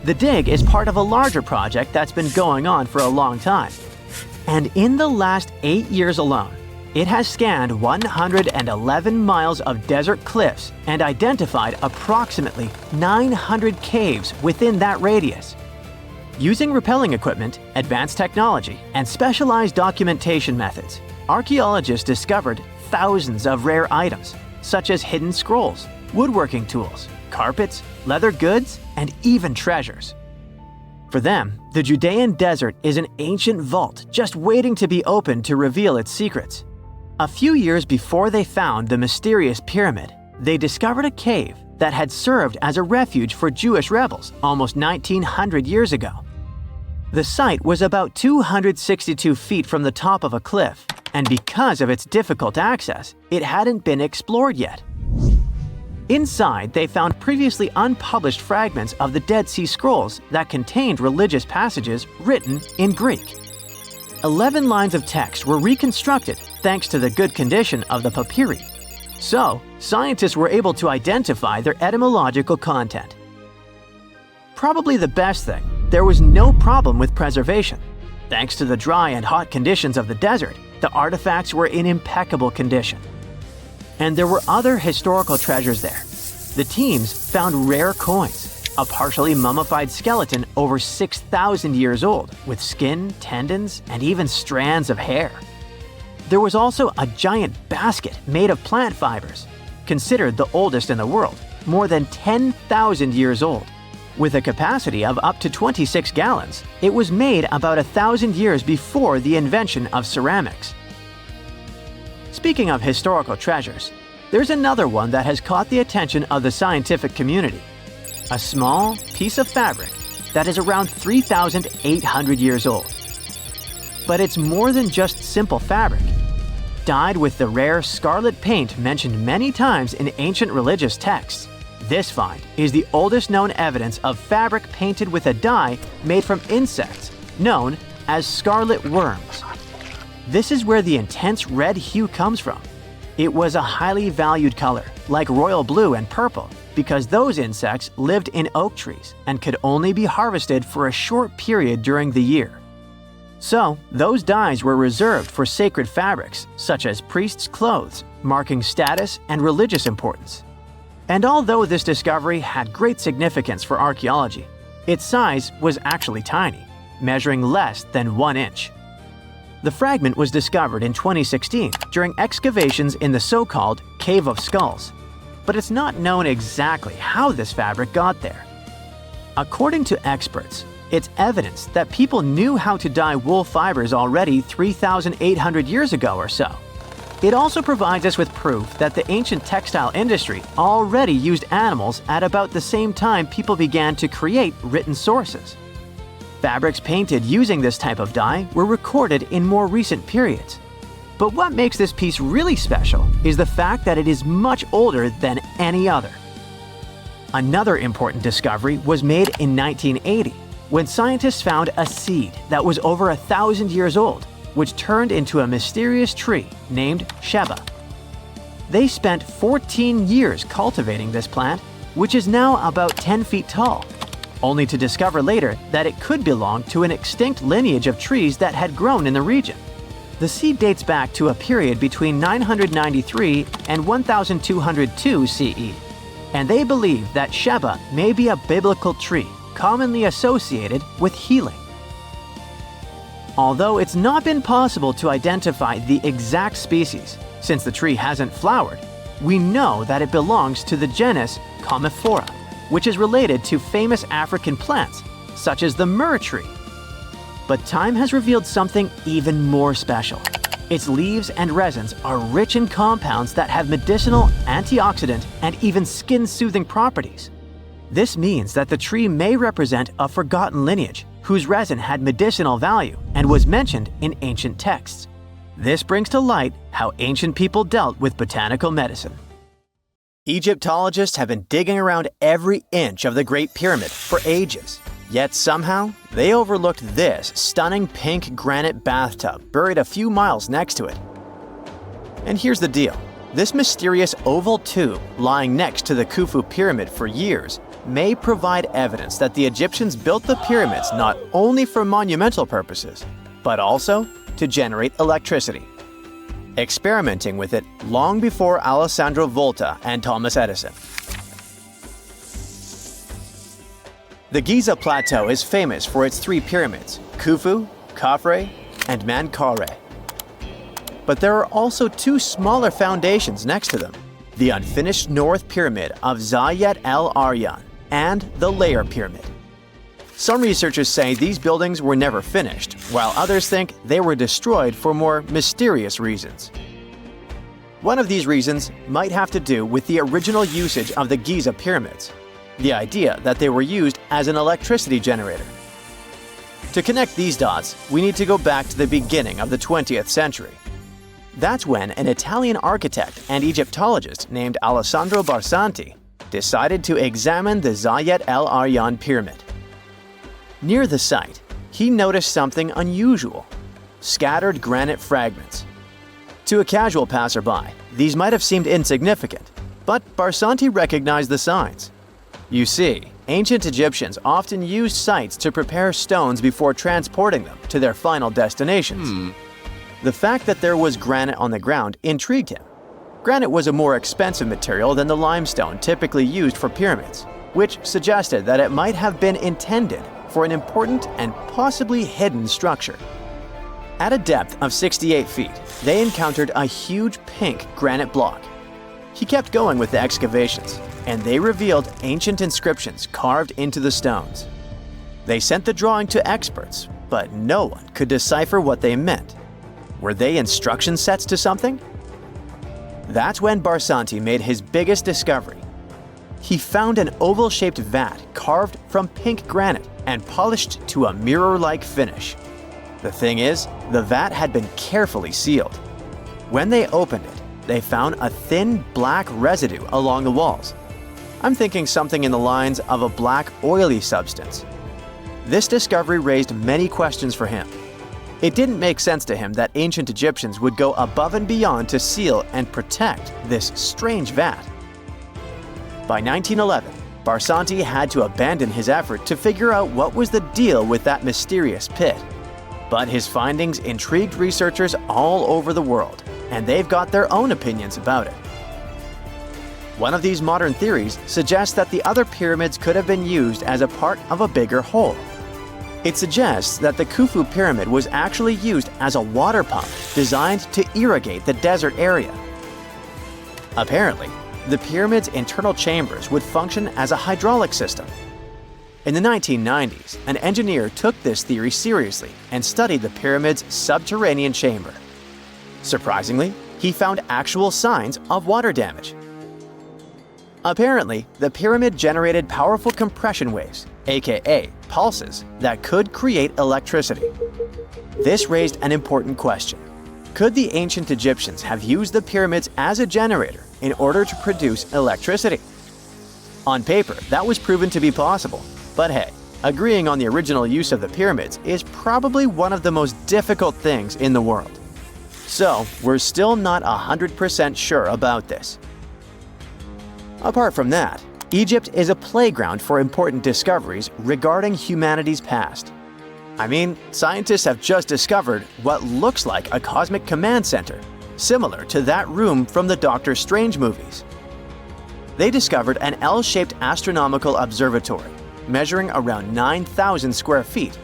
The dig is part of a larger project that's been going on for a long time, and in the last 8 years alone, it has scanned 111 miles of desert cliffs and identified approximately 900 caves within that radius. Using rappelling equipment, advanced technology, and specialized documentation methods, archaeologists discovered thousands of rare items, such as hidden scrolls, woodworking tools, carpets, leather goods, and even treasures. For them, the Judean Desert is an ancient vault just waiting to be opened to reveal its secrets. A few years before they found the mysterious pyramid, they discovered a cave that had served as a refuge for Jewish rebels almost 1900 years ago. The site was about 262 feet from the top of a cliff, and because of its difficult access, it hadn't been explored yet. Inside, they found previously unpublished fragments of the Dead Sea Scrolls that contained religious passages written in Greek. 11 lines of text were reconstructed thanks to the good condition of the papyri. So, scientists were able to identify their etymological content. Probably the best thing, there was no problem with preservation. Thanks to the dry and hot conditions of the desert, the artifacts were in impeccable condition. And there were other historical treasures there. The teams found rare coins, a partially mummified skeleton over 6,000 years old, with skin, tendons, and even strands of hair. There was also a giant basket made of plant fibers, considered the oldest in the world, more than 10,000 years old. With a capacity of up to 26 gallons, it was made about 1,000 years before the invention of ceramics. Speaking of historical treasures, there's another one that has caught the attention of the scientific community. A small piece of fabric that is around 3,800 years old. But it's more than just simple fabric. Dyed with the rare scarlet paint mentioned many times in ancient religious texts, this find is the oldest known evidence of fabric painted with a dye made from insects known as scarlet worms. This is where the intense red hue comes from. It was a highly valued color, like royal blue and purple, because those insects lived in oak trees and could only be harvested for a short period during the year. So, those dyes were reserved for sacred fabrics, such as priests' clothes, marking status and religious importance. And although this discovery had great significance for archaeology, its size was actually tiny, measuring less than 1 inch. The fragment was discovered in 2016 during excavations in the so-called Cave of Skulls, but it's not known exactly how this fabric got there. According to experts, it's evidence that people knew how to dye wool fibers already 3,800 years ago or so. It also provides us with proof that the ancient textile industry already used animals at about the same time people began to create written sources. Fabrics painted using this type of dye were recorded in more recent periods. But what makes this piece really special is the fact that it is much older than any other. Another important discovery was made in 1980, when scientists found a seed that was over 1,000 years old, which turned into a mysterious tree named Sheba. They spent 14 years cultivating this plant, which is now about 10 feet tall, only to discover later that it could belong to an extinct lineage of trees that had grown in the region. The seed dates back to a period between 993 and 1202 CE, and they believe that Sheba may be a biblical tree commonly associated with healing. Although it's not been possible to identify the exact species, since the tree hasn't flowered, we know that it belongs to the genus Commiphora, which is related to famous African plants, such as the myrrh tree. But time has revealed something even more special. Its leaves and resins are rich in compounds that have medicinal, antioxidant, and even skin-soothing properties. This means that the tree may represent a forgotten lineage whose resin had medicinal value and was mentioned in ancient texts. This brings to light how ancient people dealt with botanical medicine. Egyptologists have been digging around every inch of the Great Pyramid for ages. Yet somehow, they overlooked this stunning pink granite bathtub buried a few miles next to it. And here's the deal. This mysterious oval tube lying next to the Khufu pyramid for years may provide evidence that the Egyptians built the pyramids not only for monumental purposes, but also to generate electricity, experimenting with it long before Alessandro Volta and Thomas Edison. The Giza Plateau is famous for its 3 pyramids, Khufu, Khafre, and Menkaure. But there are also 2 smaller foundations next to them, the unfinished North Pyramid of Zayat el-Aryan and the Layer Pyramid. Some researchers say these buildings were never finished, while others think they were destroyed for more mysterious reasons. One of these reasons might have to do with the original usage of the Giza pyramids, the idea that they were used as an electricity generator. To connect these dots, we need to go back to the beginning of the 20th century. That's when an Italian architect and Egyptologist named Alessandro Barsanti decided to examine the Zayat el Aryan pyramid. Near the site, he noticed something unusual: scattered granite fragments. To a casual passerby, these might have seemed insignificant, but Barsanti recognized the signs. You see, ancient Egyptians often used sites to prepare stones before transporting them to their final destinations. The fact that there was granite on the ground intrigued him. Granite was a more expensive material than the limestone typically used for pyramids, which suggested that it might have been intended for an important and possibly hidden structure. At a depth of 68 feet, they encountered a huge pink granite block. He kept going with the excavations, and they revealed ancient inscriptions carved into the stones. They sent the drawing to experts, but no one could decipher what they meant. Were they instruction sets to something? That's when Barsanti made his biggest discovery. He found an oval-shaped vat carved from pink granite and polished to a mirror-like finish. The thing is, the vat had been carefully sealed. When they opened it, they found a thin black residue along the walls. I'm thinking something in the lines of a black oily substance. This discovery raised many questions for him. It didn't make sense to him that ancient Egyptians would go above and beyond to seal and protect this strange vat. By 1911, Barsanti had to abandon his effort to figure out what was the deal with that mysterious pit. But his findings intrigued researchers all over the world, and they've got their own opinions about it. One of these modern theories suggests that the other pyramids could have been used as a part of a bigger whole. It suggests that the Khufu pyramid was actually used as a water pump designed to irrigate the desert area. Apparently, the pyramid's internal chambers would function as a hydraulic system. In the 1990s, an engineer took this theory seriously and studied the pyramid's subterranean chamber. Surprisingly, he found actual signs of water damage. Apparently, the pyramid generated powerful compression waves, aka pulses, that could create electricity. This raised an important question. Could the ancient Egyptians have used the pyramids as a generator in order to produce electricity? On paper, that was proven to be possible. But hey, agreeing on the original use of the pyramids is probably one of the most difficult things in the world. So, we're still not 100% sure about this. Apart from that, Egypt is a playground for important discoveries regarding humanity's past. I mean, scientists have just discovered what looks like a cosmic command center, similar to that room from the Doctor Strange movies. They discovered an L-shaped astronomical observatory, measuring around 9,000 square feet,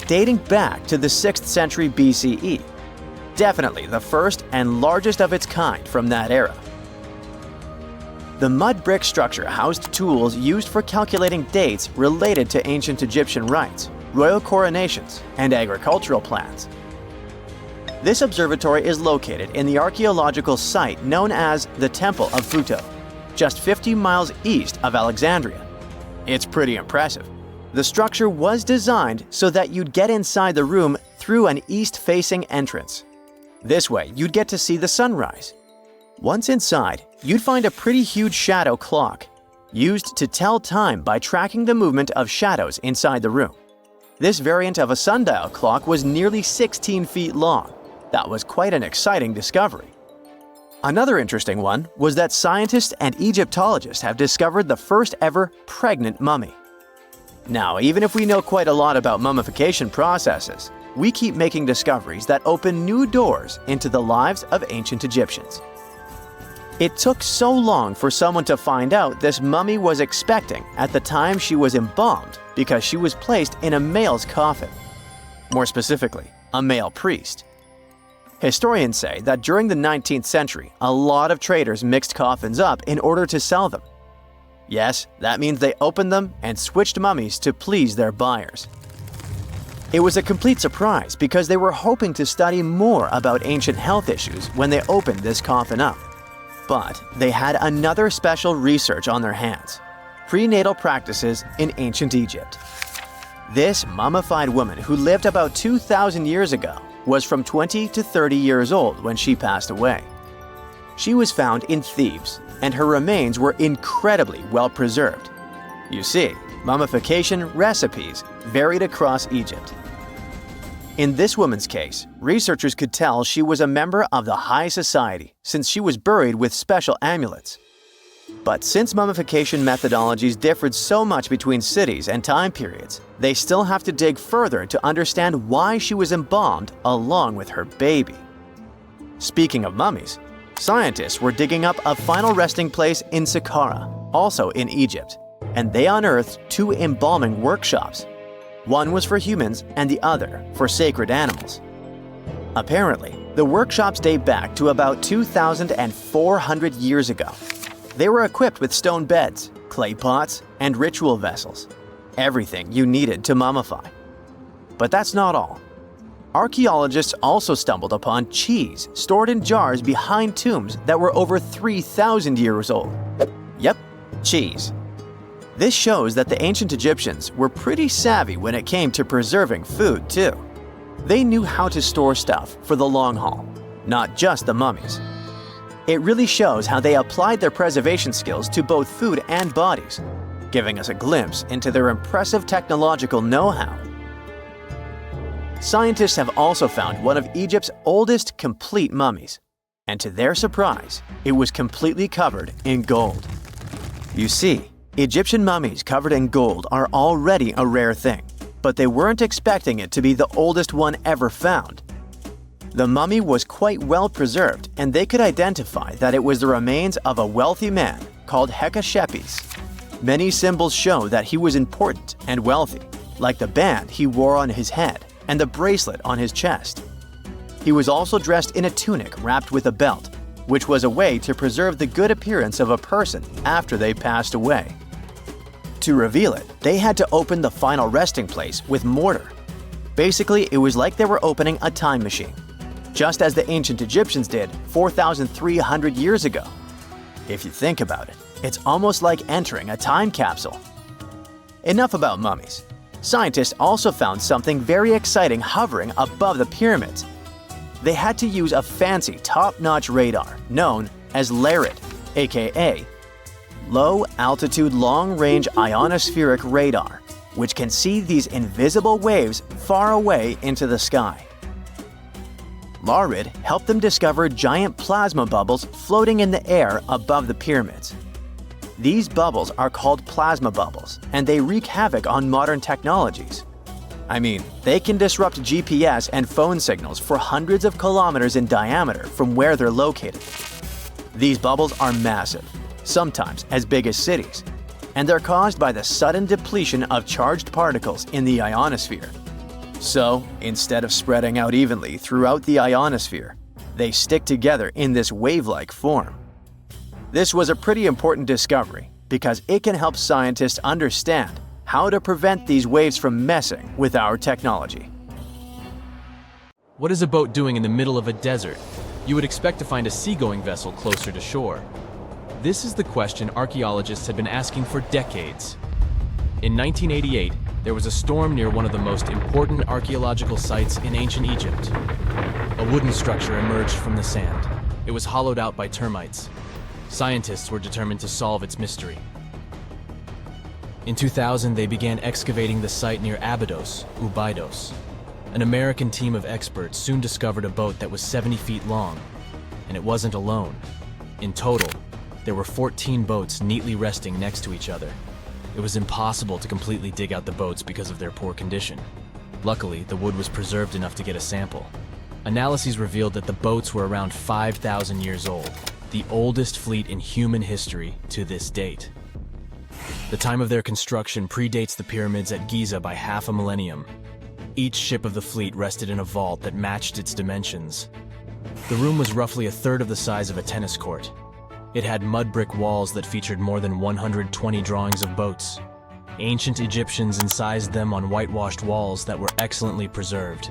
dating back to the 6th century BCE. Definitely the first and largest of its kind from that era. The mud brick structure housed tools used for calculating dates related to ancient Egyptian rites, royal coronations, and agricultural plans. This observatory is located in the archaeological site known as the Temple of Phuto, just 50 miles east of Alexandria. It's pretty impressive. The structure was designed so that you'd get inside the room through an east-facing entrance. This way, you'd get to see the sunrise. Once inside, you'd find a pretty huge shadow clock, used to tell time by tracking the movement of shadows inside the room. This variant of a sundial clock was nearly 16 feet long. That was quite an exciting discovery. Another interesting one was that scientists and Egyptologists have discovered the first ever pregnant mummy. Now, even if we know quite a lot about mummification processes, we keep making discoveries that open new doors into the lives of ancient Egyptians. It took so long for someone to find out this mummy was expecting at the time she was embalmed because she was placed in a male's coffin. More specifically, a male priest. Historians say that during the 19th century, a lot of traders mixed coffins up in order to sell them. Yes, that means they opened them and switched mummies to please their buyers. It was a complete surprise because they were hoping to study more about ancient health issues when they opened this coffin up. But they had another special research on their hands: prenatal practices in ancient Egypt. This mummified woman, who lived about 2,000 years ago, was from 20 to 30 years old when she passed away. She was found in Thebes, and her remains were incredibly well preserved. You see, mummification recipes varied across Egypt. In this woman's case, researchers could tell she was a member of the high society since she was buried with special amulets. But since mummification methodologies differed so much between cities and time periods, they still have to dig further to understand why she was embalmed along with her baby. Speaking of mummies, scientists were digging up a final resting place in Saqqara, also in Egypt, and they unearthed two embalming workshops. One was for humans and the other for sacred animals. Apparently, the workshops date back to about 2,400 years ago. They were equipped with stone beds, clay pots, and ritual vessels. Everything you needed to mummify. But that's not all. Archaeologists also stumbled upon cheese stored in jars behind tombs that were over 3,000 years old. Yep, cheese. This shows that the ancient Egyptians were pretty savvy when it came to preserving food, too. They knew how to store stuff for the long haul, not just the mummies. It really shows how they applied their preservation skills to both food and bodies, giving us a glimpse into their impressive technological know-how. Scientists have also found one of Egypt's oldest complete mummies, and to their surprise, it was completely covered in gold. You see, Egyptian mummies covered in gold are already a rare thing, but they weren't expecting it to be the oldest one ever found. The mummy was quite well preserved, and they could identify that it was the remains of a wealthy man called Hekashepes. Many symbols show that he was important and wealthy, like the band he wore on his head and the bracelet on his chest. He was also dressed in a tunic wrapped with a belt, which was a way to preserve the good appearance of a person after they passed away. To reveal it, they had to open the final resting place with mortar. Basically, it was like they were opening a time machine, just as the ancient Egyptians did 4,300 years ago. If you think about it, it's almost like entering a time capsule. Enough about mummies. Scientists also found something very exciting hovering above the pyramids. They had to use a fancy top-notch radar known as LARID, aka Low Altitude Long Range Ionospheric Radar, which can see these invisible waves far away into the sky. LARID helped them discover giant plasma bubbles floating in the air above the pyramids. These bubbles are called plasma bubbles, and they wreak havoc on modern technologies. I mean, they can disrupt GPS and phone signals for hundreds of kilometers in diameter from where they're located. These bubbles are massive, sometimes as big as cities, and they're caused by the sudden depletion of charged particles in the ionosphere. So, instead of spreading out evenly throughout the ionosphere, they stick together in this wave-like form. This was a pretty important discovery because it can help scientists understand how to prevent these waves from messing with our technology. What is a boat doing in the middle of a desert? You would expect to find a seagoing vessel closer to shore. This is the question archaeologists have been asking for decades. In 1988, there was a storm near one of the most important archaeological sites in ancient Egypt. A wooden structure emerged from the sand. It was hollowed out by termites. Scientists were determined to solve its mystery. In 2000, they began excavating the site near Abydos, Ubidos. An American team of experts soon discovered a boat that was 70 feet long, and it wasn't alone. In total, there were 14 boats neatly resting next to each other. It was impossible to completely dig out the boats because of their poor condition. Luckily, the wood was preserved enough to get a sample. Analyses revealed that the boats were around 5,000 years old, the oldest fleet in human history to this date. The time of their construction predates the pyramids at Giza by half a millennium. Each ship of the fleet rested in a vault that matched its dimensions. The room was roughly a third of the size of a tennis court. It had mud brick walls that featured more than 120 drawings of boats. Ancient Egyptians incised them on whitewashed walls that were excellently preserved.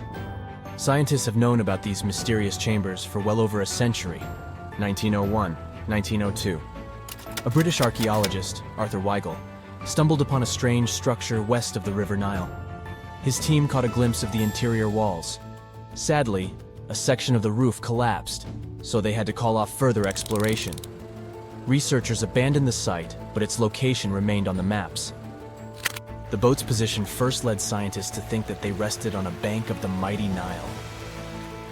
Scientists have known about these mysterious chambers for well over a century. 1901, 1902. A British archaeologist, Arthur Weigel, stumbled upon a strange structure west of the River Nile. His team caught a glimpse of the interior walls. Sadly, a section of the roof collapsed, so they had to call off further exploration. Researchers abandoned the site, but its location remained on the maps. The boat's position first led scientists to think that they rested on a bank of the mighty Nile.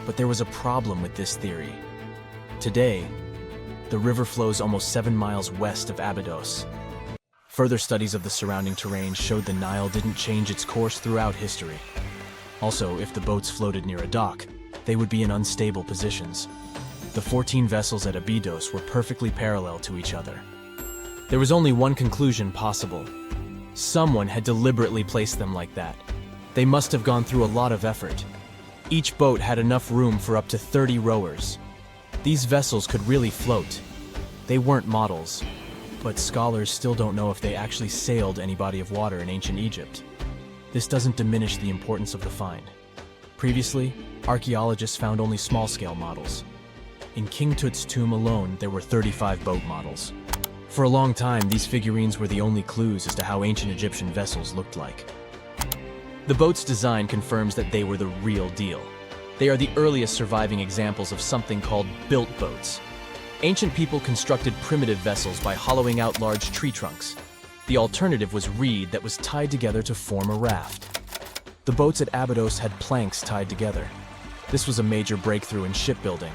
But there was a problem with this theory. Today, the river flows almost 7 miles west of Abydos. Further studies of the surrounding terrain showed the Nile didn't change its course throughout history. Also, if the boats floated near a dock, they would be in unstable positions. The 14 vessels at Abydos were perfectly parallel to each other. There was only one conclusion possible. Someone had deliberately placed them like that. They must have gone through a lot of effort. Each boat had enough room for up to 30 rowers. These vessels could really float. They weren't models, but scholars still don't know if they actually sailed any body of water in ancient Egypt. This doesn't diminish the importance of the find. Previously, archaeologists found only small-scale models. In King Tut's tomb alone, there were 35 boat models. For a long time, these figurines were the only clues as to how ancient Egyptian vessels looked like. The boat's design confirms that they were the real deal. They are the earliest surviving examples of something called built boats. Ancient people constructed primitive vessels by hollowing out large tree trunks. The alternative was reed that was tied together to form a raft. The boats at Abydos had planks tied together. This was a major breakthrough in shipbuilding.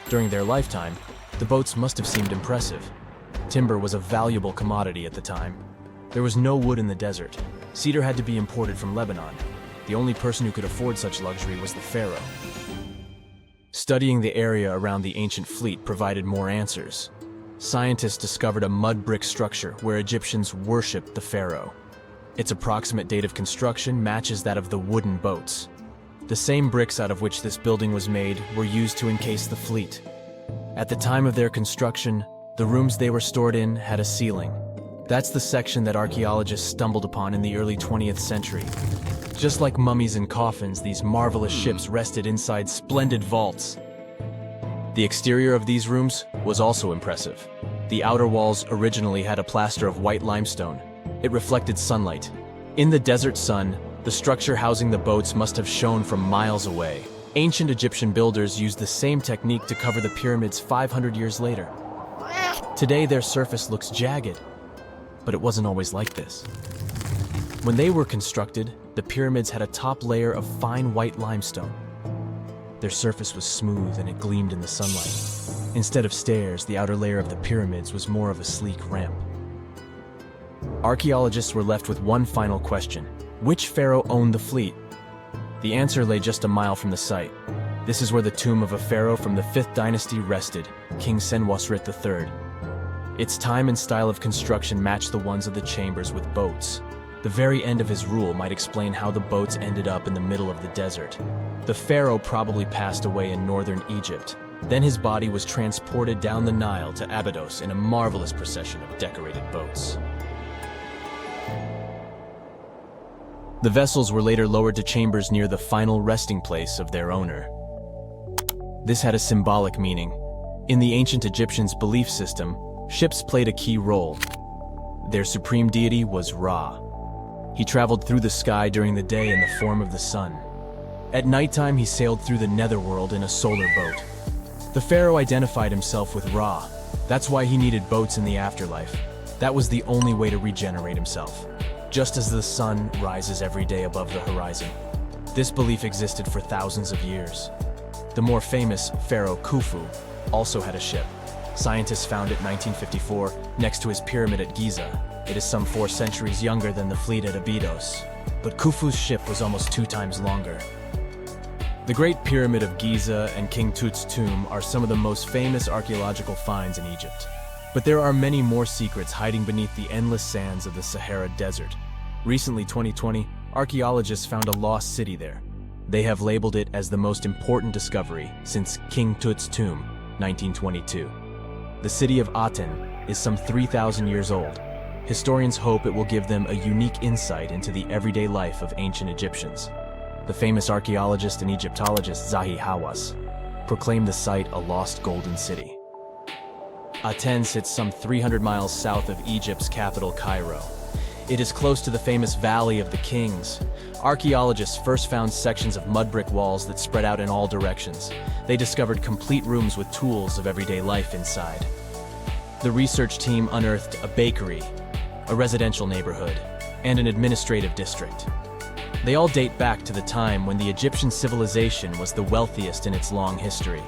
During their lifetime, the boats must have seemed impressive. Timber was a valuable commodity at the time. There was no wood in the desert. Cedar had to be imported from Lebanon. The only person who could afford such luxury was the pharaoh. Studying the area around the ancient fleet provided more answers. Scientists discovered a mud brick structure where Egyptians worshipped the pharaoh. Its approximate date of construction matches that of the wooden boats. The same bricks out of which this building was made were used to encase the fleet. At the time of their construction, the rooms they were stored in had a ceiling. That's the section that archaeologists stumbled upon in the early 20th century. Just like mummies and coffins, these marvelous ships rested inside splendid vaults. The exterior of these rooms was also impressive. The outer walls originally had a plaster of white limestone. It reflected sunlight. In the desert sun, the structure housing the boats must have shone from miles away. Ancient Egyptian builders used the same technique to cover the pyramids 500 years later. Today, their surface looks jagged, but it wasn't always like this. When they were constructed, the pyramids had a top layer of fine white limestone. Their surface was smooth and it gleamed in the sunlight. Instead of stairs, the outer layer of the pyramids was more of a sleek ramp. Archaeologists were left with one final question. Which pharaoh owned the fleet? The answer lay just a mile from the site. This is where the tomb of a pharaoh from the 5th dynasty rested, King Senwosret III. Its time and style of construction matched the ones of the chambers with boats. The very end of his rule might explain how the boats ended up in the middle of the desert. The pharaoh probably passed away in northern Egypt. Then his body was transported down the Nile to Abydos in a marvelous procession of decorated boats. The vessels were later lowered to chambers near the final resting place of their owner. This had a symbolic meaning. In the ancient Egyptians' belief system, ships played a key role. Their supreme deity was Ra. He traveled through the sky during the day in the form of the sun. At nighttime, he sailed through the netherworld in a solar boat. The pharaoh identified himself with Ra. That's why he needed boats in the afterlife. That was the only way to regenerate himself. Just as the sun rises every day above the horizon. This belief existed for thousands of years. The more famous Pharaoh Khufu also had a ship. Scientists found it in 1954 next to his pyramid at Giza. It is some 4 centuries younger than the fleet at Abydos, but Khufu's ship was almost 2 times longer. The Great Pyramid of Giza and King Tut's tomb are some of the most famous archaeological finds in Egypt. But there are many more secrets hiding beneath the endless sands of the Sahara Desert. Recently, 2020, archaeologists found a lost city there. They have labeled it as the most important discovery since King Tut's tomb, 1922. The city of Aten is some 3,000 years old. Historians hope it will give them a unique insight into the everyday life of ancient Egyptians. The famous archaeologist and Egyptologist Zahi Hawass proclaimed the site a lost golden city. Aten sits some 300 miles south of Egypt's capital, Cairo. It is close to the famous Valley of the Kings. Archaeologists first found sections of mud brick walls that spread out in all directions. They discovered complete rooms with tools of everyday life inside. The research team unearthed a bakery, a residential neighborhood, and an administrative district. They all date back to the time when the Egyptian civilization was the wealthiest in its long history.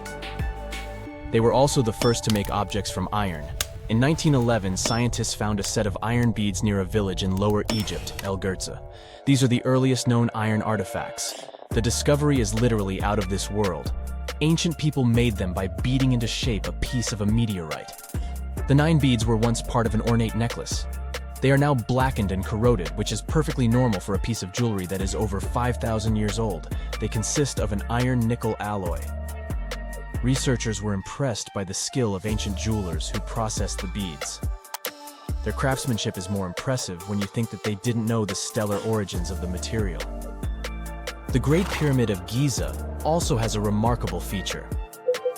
They were also the first to make objects from iron. In 1911, scientists found a set of iron beads near a village in Lower Egypt, El Giza. These are the earliest known iron artifacts. The discovery is literally out of this world. Ancient people made them by beating into shape a piece of a meteorite. The 9 beads were once part of an ornate necklace. They are now blackened and corroded, which is perfectly normal for a piece of jewelry that is over 5,000 years old. They consist of an iron-nickel alloy. Researchers were impressed by the skill of ancient jewelers who processed the beads. Their craftsmanship is more impressive when you think that they didn't know the stellar origins of the material. The Great Pyramid of Giza also has a remarkable feature.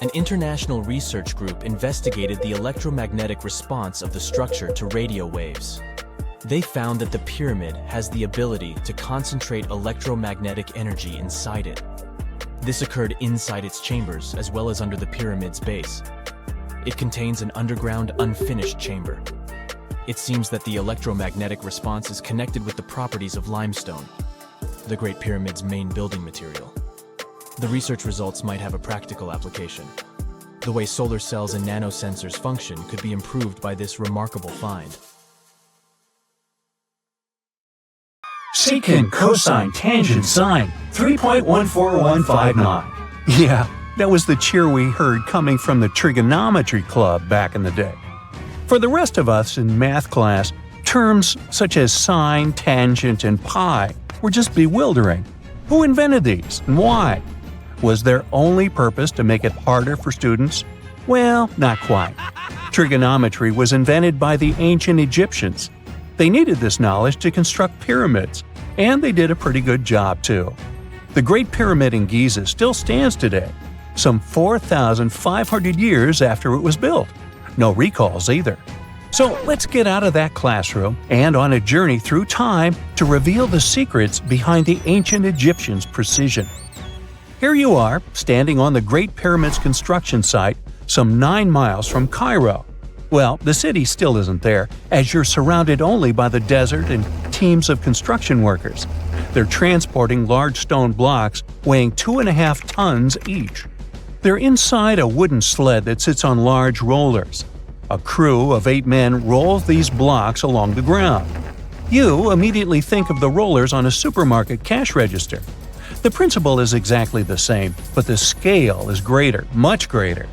An international research group investigated the electromagnetic response of the structure to radio waves. They found that the pyramid has the ability to concentrate electromagnetic energy inside it. This occurred inside its chambers as well as under the pyramid's base. It contains an underground, unfinished chamber. It seems that the electromagnetic response is connected with the properties of limestone, the Great Pyramid's main building material. The research results might have a practical application. The way solar cells and nanosensors function could be improved by this remarkable find. Secant, cosine, tangent, sine, 3.14159. Yeah, that was the cheer we heard coming from the trigonometry club back in the day. For the rest of us in math class, terms such as sine, tangent, and pi were just bewildering. Who invented these and why? Was their only purpose to make it harder for students? Well, not quite. Trigonometry was invented by the ancient Egyptians. They needed this knowledge to construct pyramids, and they did a pretty good job too. The Great Pyramid in Giza still stands today, some 4,500 years after it was built. No recalls either. So let's get out of that classroom and on a journey through time to reveal the secrets behind the ancient Egyptians' precision. Here you are, standing on the Great Pyramid's construction site, some 9 miles from Cairo. Well, the city still isn't there, as you're surrounded only by the desert and teams of construction workers. They're transporting large stone blocks weighing 2.5 tons each. They're inside a wooden sled that sits on large rollers. A crew of 8 men rolls these blocks along the ground. You immediately think of the rollers on a supermarket cash register. The principle is exactly the same, but the scale is greater, much greater.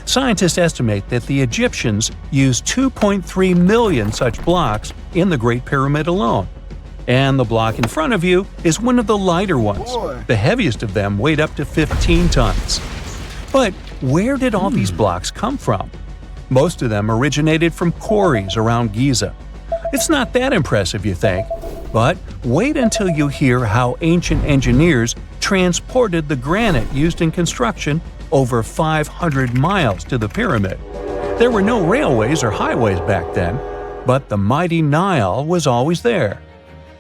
Scientists estimate that the Egyptians used 2.3 million such blocks in the Great Pyramid alone. And the block in front of you is one of the lighter ones. The heaviest of them weighed up to 15 tons. But where did all these blocks come from? Most of them originated from quarries around Giza. It's not that impressive, you think, but wait until you hear how ancient engineers transported the granite used in construction over 500 miles to the pyramid. There were no railways or highways back then, but the mighty Nile was always there.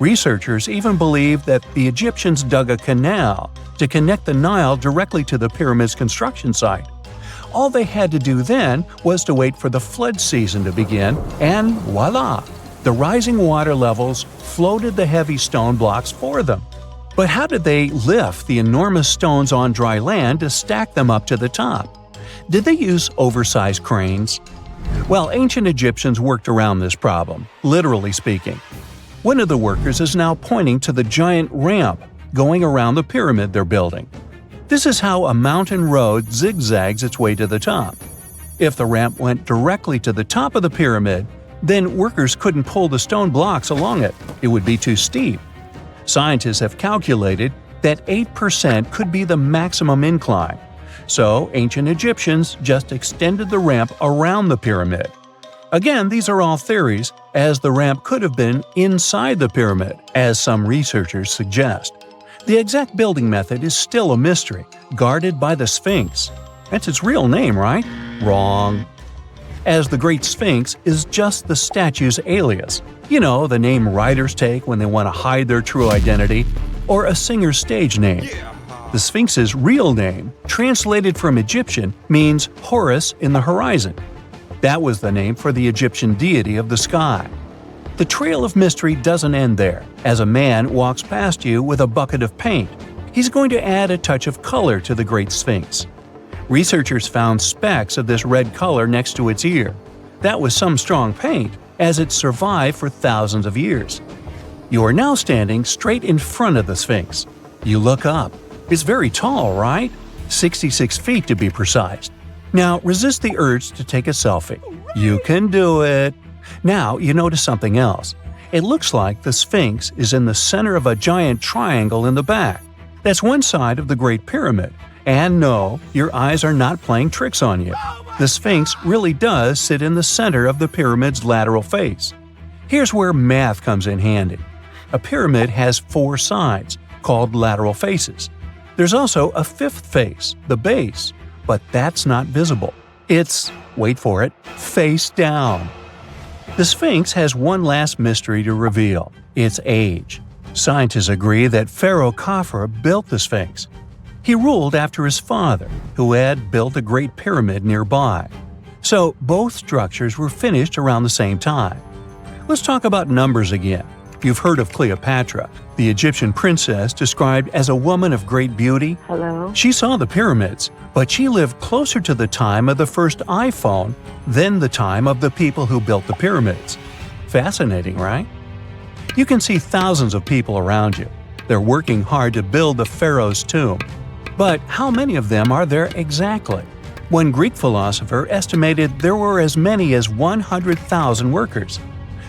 Researchers even believe that the Egyptians dug a canal to connect the Nile directly to the pyramid's construction site. All they had to do then was to wait for the flood season to begin, and voila! The rising water levels floated the heavy stone blocks for them. But how did they lift the enormous stones on dry land to stack them up to the top? Did they use oversized cranes? Well, ancient Egyptians worked around this problem, literally speaking. One of the workers is now pointing to the giant ramp going around the pyramid they're building. This is how a mountain road zigzags its way to the top. If the ramp went directly to the top of the pyramid, then workers couldn't pull the stone blocks along it. It would be too steep. Scientists have calculated that 8% could be the maximum incline. So ancient Egyptians just extended the ramp around the pyramid. Again, these are all theories, as the ramp could have been inside the pyramid, as some researchers suggest. The exact building method is still a mystery, guarded by the Sphinx. That's its real name, right? Wrong. as the Great Sphinx is just the statue's alias. You know, the name writers take when they want to hide their true identity, or a singer's stage name. The Sphinx's real name, translated from Egyptian, means Horus in the horizon. That was the name for the Egyptian deity of the sky. The trail of mystery doesn't end there. As a man walks past you with a bucket of paint, he's going to add a touch of color to the Great Sphinx. Researchers found specks of this red color next to its ear. That was some strong paint, as it survived for thousands of years. You are now standing straight in front of the Sphinx. You look up. It's very tall, right? 66 feet to be precise. Now resist the urge to take a selfie. You can do it. Now you notice something else. It looks like the Sphinx is in the center of a giant triangle in the back. That's one side of the Great Pyramid. And no, your eyes are not playing tricks on you. The Sphinx really does sit in the center of the pyramid's lateral face. Here's where math comes in handy. A pyramid has 4 sides, called lateral faces. There's also a 5th face, the base, but that's not visible. It's, wait for it, face down. The Sphinx has one last mystery to reveal: its age. Scientists agree that Pharaoh Khafre built the Sphinx. He ruled after his father, who had built a great pyramid nearby. So both structures were finished around the same time. Let's talk about numbers again. You've heard of Cleopatra, the Egyptian princess described as a woman of great beauty. Hello? She saw the pyramids, but she lived closer to the time of the first iPhone than the time of the people who built the pyramids. Fascinating, right? You can see thousands of people around you. They're working hard to build the pharaoh's tomb. But how many of them are there exactly? One Greek philosopher estimated there were as many as 100,000 workers.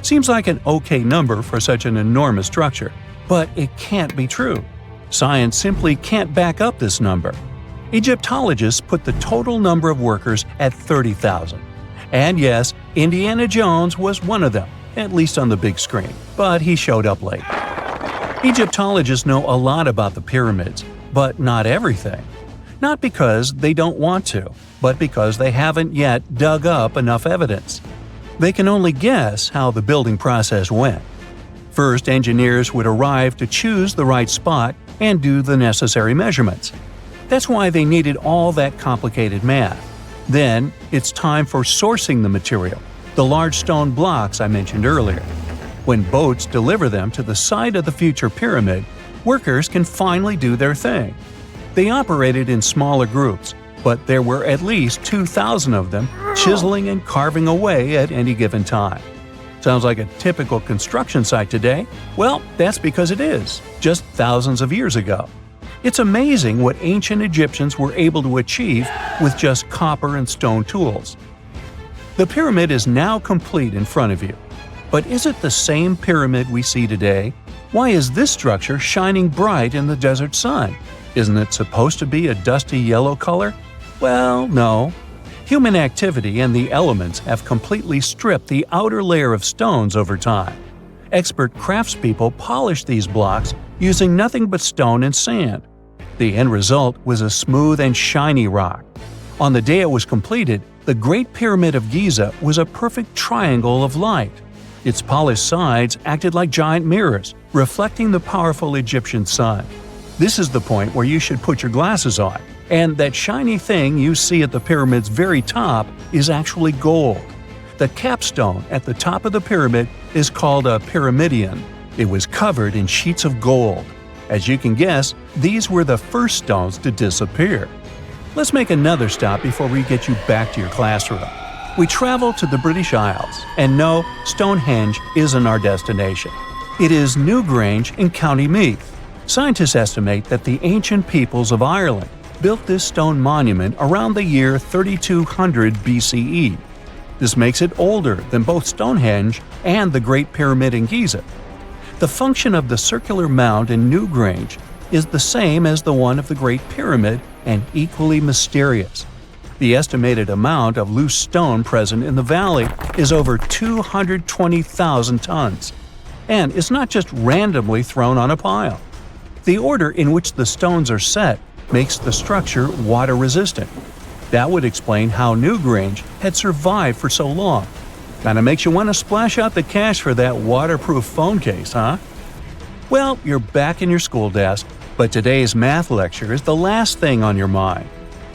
Seems like an okay number for such an enormous structure, but it can't be true. Science simply can't back up this number. Egyptologists put the total number of workers at 30,000. And yes, Indiana Jones was one of them, at least on the big screen, but he showed up late. Egyptologists know a lot about the pyramids, but not everything. Not because they don't want to, but because they haven't yet dug up enough evidence. They can only guess how the building process went. First, engineers would arrive to choose the right spot and do the necessary measurements. That's why they needed all that complicated math. Then, it's time for sourcing the material, the large stone blocks I mentioned earlier. When boats deliver them to the site of the future pyramid, workers can finally do their thing. They operated in smaller groups, but there were at least 2,000 of them chiseling and carving away at any given time. Sounds like a typical construction site today? Well, that's because it is, just thousands of years ago. It's amazing what ancient Egyptians were able to achieve with just copper and stone tools. The pyramid is now complete in front of you. But is it the same pyramid we see today? Why is this structure shining bright in the desert sun? Isn't it supposed to be a dusty yellow color? Well, no. Human activity and the elements have completely stripped the outer layer of stones over time. Expert craftspeople polished these blocks using nothing but stone and sand. The end result was a smooth and shiny rock. On the day it was completed, the Great Pyramid of Giza was a perfect triangle of light. Its polished sides acted like giant mirrors, reflecting the powerful Egyptian sun. This is the point where you should put your glasses on, and that shiny thing you see at the pyramid's very top is actually gold. The capstone at the top of the pyramid is called a pyramidion. It was covered in sheets of gold. As you can guess, these were the first stones to disappear. Let's make another stop before we get you back to your classroom. We travel to the British Isles, and no, Stonehenge isn't our destination. It is Newgrange in County Meath. Scientists estimate that the ancient peoples of Ireland built this stone monument around the year 3200 BCE. This makes it older than both Stonehenge and the Great Pyramid in Giza. The function of the circular mound in Newgrange is the same as the one of the Great Pyramid and equally mysterious. The estimated amount of loose stone present in the valley is over 220,000 tons. And it's not just randomly thrown on a pile. The order in which the stones are set makes the structure water-resistant. That would explain how Newgrange had survived for so long. Kinda makes you want to splash out the cash for that waterproof phone case, huh? Well, you're back in your school desk, but today's math lecture is the last thing on your mind.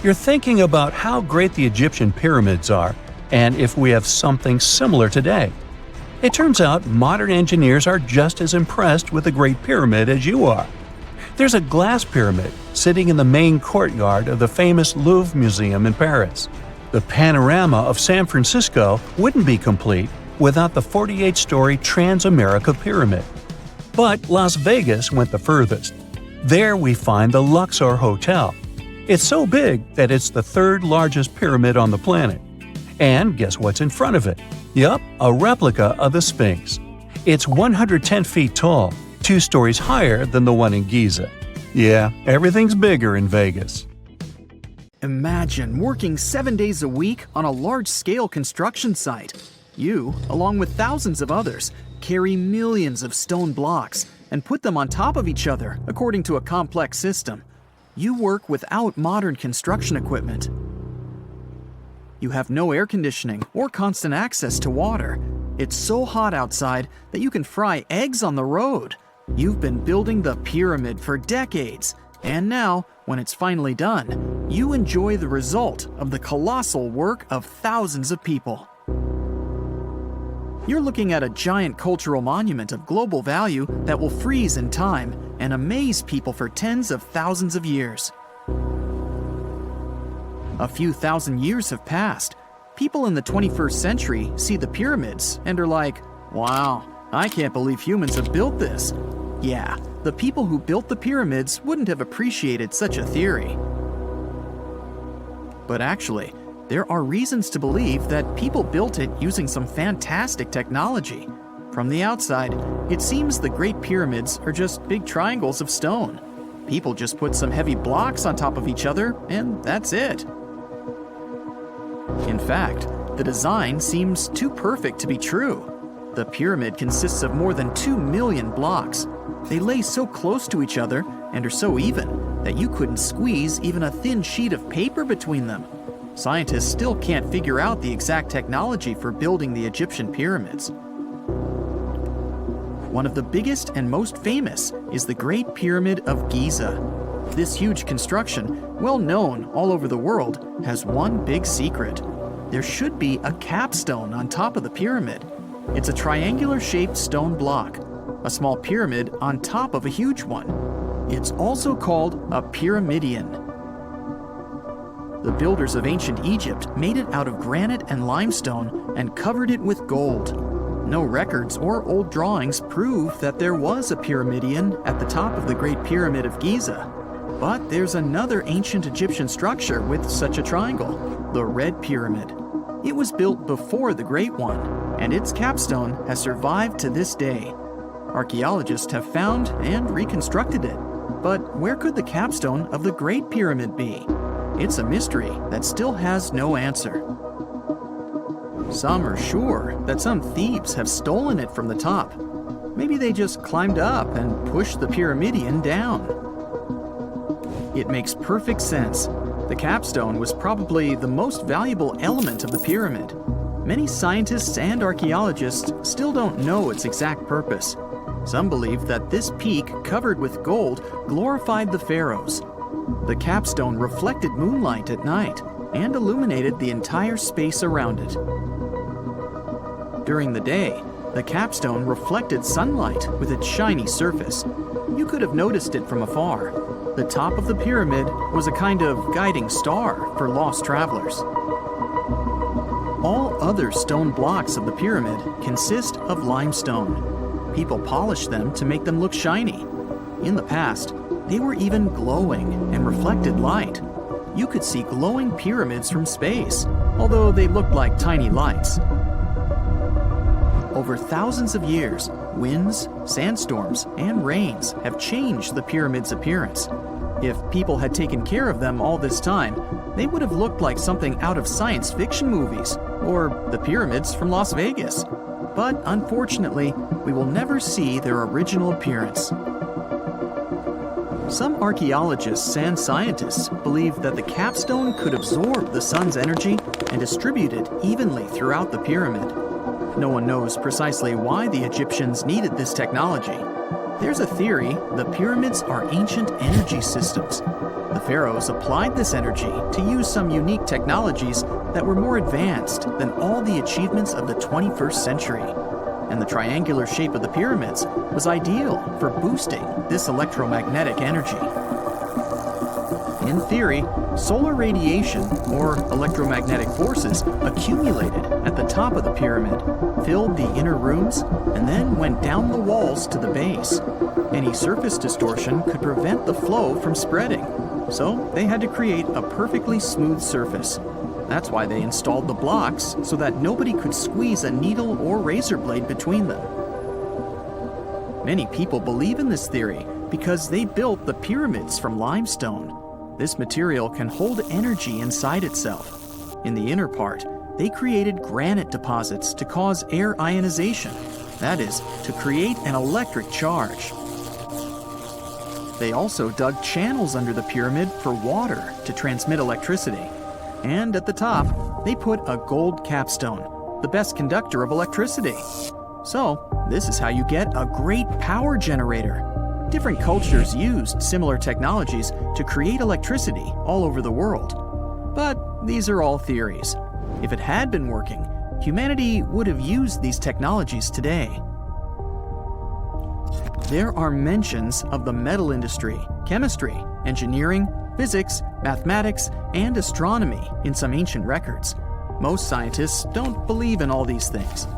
You're thinking about how great the Egyptian pyramids are, and if we have something similar today. It turns out modern engineers are just as impressed with the Great Pyramid as you are. There's a glass pyramid sitting in the main courtyard of the famous Louvre Museum in Paris. The panorama of San Francisco wouldn't be complete without the 48-story Trans-America Pyramid. But Las Vegas went the furthest. There we find the Luxor Hotel. It's so big that it's the third largest pyramid on the planet. And guess what's in front of it? Yup, a replica of the Sphinx. It's 110 feet tall, 2 stories higher than the one in Giza. Yeah, everything's bigger in Vegas. Imagine working 7 days a week on a large-scale construction site. You, along with thousands of others, carry millions of stone blocks and put them on top of each other according to a complex system. You work without modern construction equipment. You have no air conditioning or constant access to water. It's so hot outside that you can fry eggs on the road. You've been building the pyramid for decades, and now, when it's finally done, you enjoy the result of the colossal work of thousands of people. You're looking at a giant cultural monument of global value that will freeze in time and amaze people for tens of thousands of years. A few thousand years have passed. People in the 21st century see the pyramids and are like, wow, I can't believe humans have built this. Yeah, the people who built the pyramids wouldn't have appreciated such a theory. But actually, there are reasons to believe that people built it using some fantastic technology. From the outside, it seems the Great Pyramids are just big triangles of stone. People just put some heavy blocks on top of each other, and that's it. In fact, the design seems too perfect to be true. The pyramid consists of more than 2 million blocks. They lay so close to each other and are so even that you couldn't squeeze even a thin sheet of paper between them. Scientists still can't figure out the exact technology for building the Egyptian pyramids. One of the biggest and most famous is the Great Pyramid of Giza. This huge construction, well known all over the world, has one big secret. There should be a capstone on top of the pyramid. It's a triangular-shaped stone block, a small pyramid on top of a huge one. It's also called a pyramidion. The builders of ancient Egypt made it out of granite and limestone and covered it with gold. No records or old drawings prove that there was a pyramidion at the top of the Great Pyramid of Giza. But there's another ancient Egyptian structure with such a triangle, the Red Pyramid. It was built before the Great One, and its capstone has survived to this day. Archaeologists have found and reconstructed it. But where could the capstone of the Great Pyramid be? It's a mystery that still has no answer. Some are sure that some thieves have stolen it from the top. Maybe they just climbed up and pushed the pyramidion down. It makes perfect sense. The capstone was probably the most valuable element of the pyramid. Many scientists and archaeologists still don't know its exact purpose. Some believe that this peak covered with gold glorified the pharaohs. The capstone reflected moonlight at night and illuminated the entire space around it. During the day, the capstone reflected sunlight with its shiny surface. You could have noticed it from afar. The top of the pyramid was a kind of guiding star for lost travelers. All other stone blocks of the pyramid consist of limestone. People polished them to make them look shiny. In the past, they were even glowing and reflected light. You could see glowing pyramids from space, although they looked like tiny lights. Over thousands of years, winds, sandstorms, and rains have changed the pyramid's appearance. If people had taken care of them all this time, they would have looked like something out of science fiction movies, or the pyramids from Las Vegas. But unfortunately, we will never see their original appearance. Some archaeologists and scientists believe that the capstone could absorb the sun's energy and distribute it evenly throughout the pyramid. No one knows precisely why the Egyptians needed this technology. There's a theory the pyramids are ancient energy systems. The pharaohs applied this energy to use some unique technologies that were more advanced than all the achievements of the 21st century. And the triangular shape of the pyramids was ideal for boosting this electromagnetic energy. In theory, solar radiation, or electromagnetic forces, accumulated at the top of the pyramid, filled the inner rooms, and then went down the walls to the base. Any surface distortion could prevent the flow from spreading, so they had to create a perfectly smooth surface. That's why they installed the blocks so that nobody could squeeze a needle or razor blade between them. Many people believe in this theory because they built the pyramids from limestone. This material can hold energy inside itself. In the inner part, they created granite deposits to cause air ionization, that is, to create an electric charge. They also dug channels under the pyramid for water to transmit electricity. And at the top, they put a gold capstone, the best conductor of electricity. So, this is how you get a great power generator. Different cultures used similar technologies to create electricity all over the world. But these are all theories. If it had been working, humanity would have used these technologies today. There are mentions of the metal industry, chemistry, engineering, physics, mathematics, and astronomy in some ancient records. Most scientists don't believe in all these things.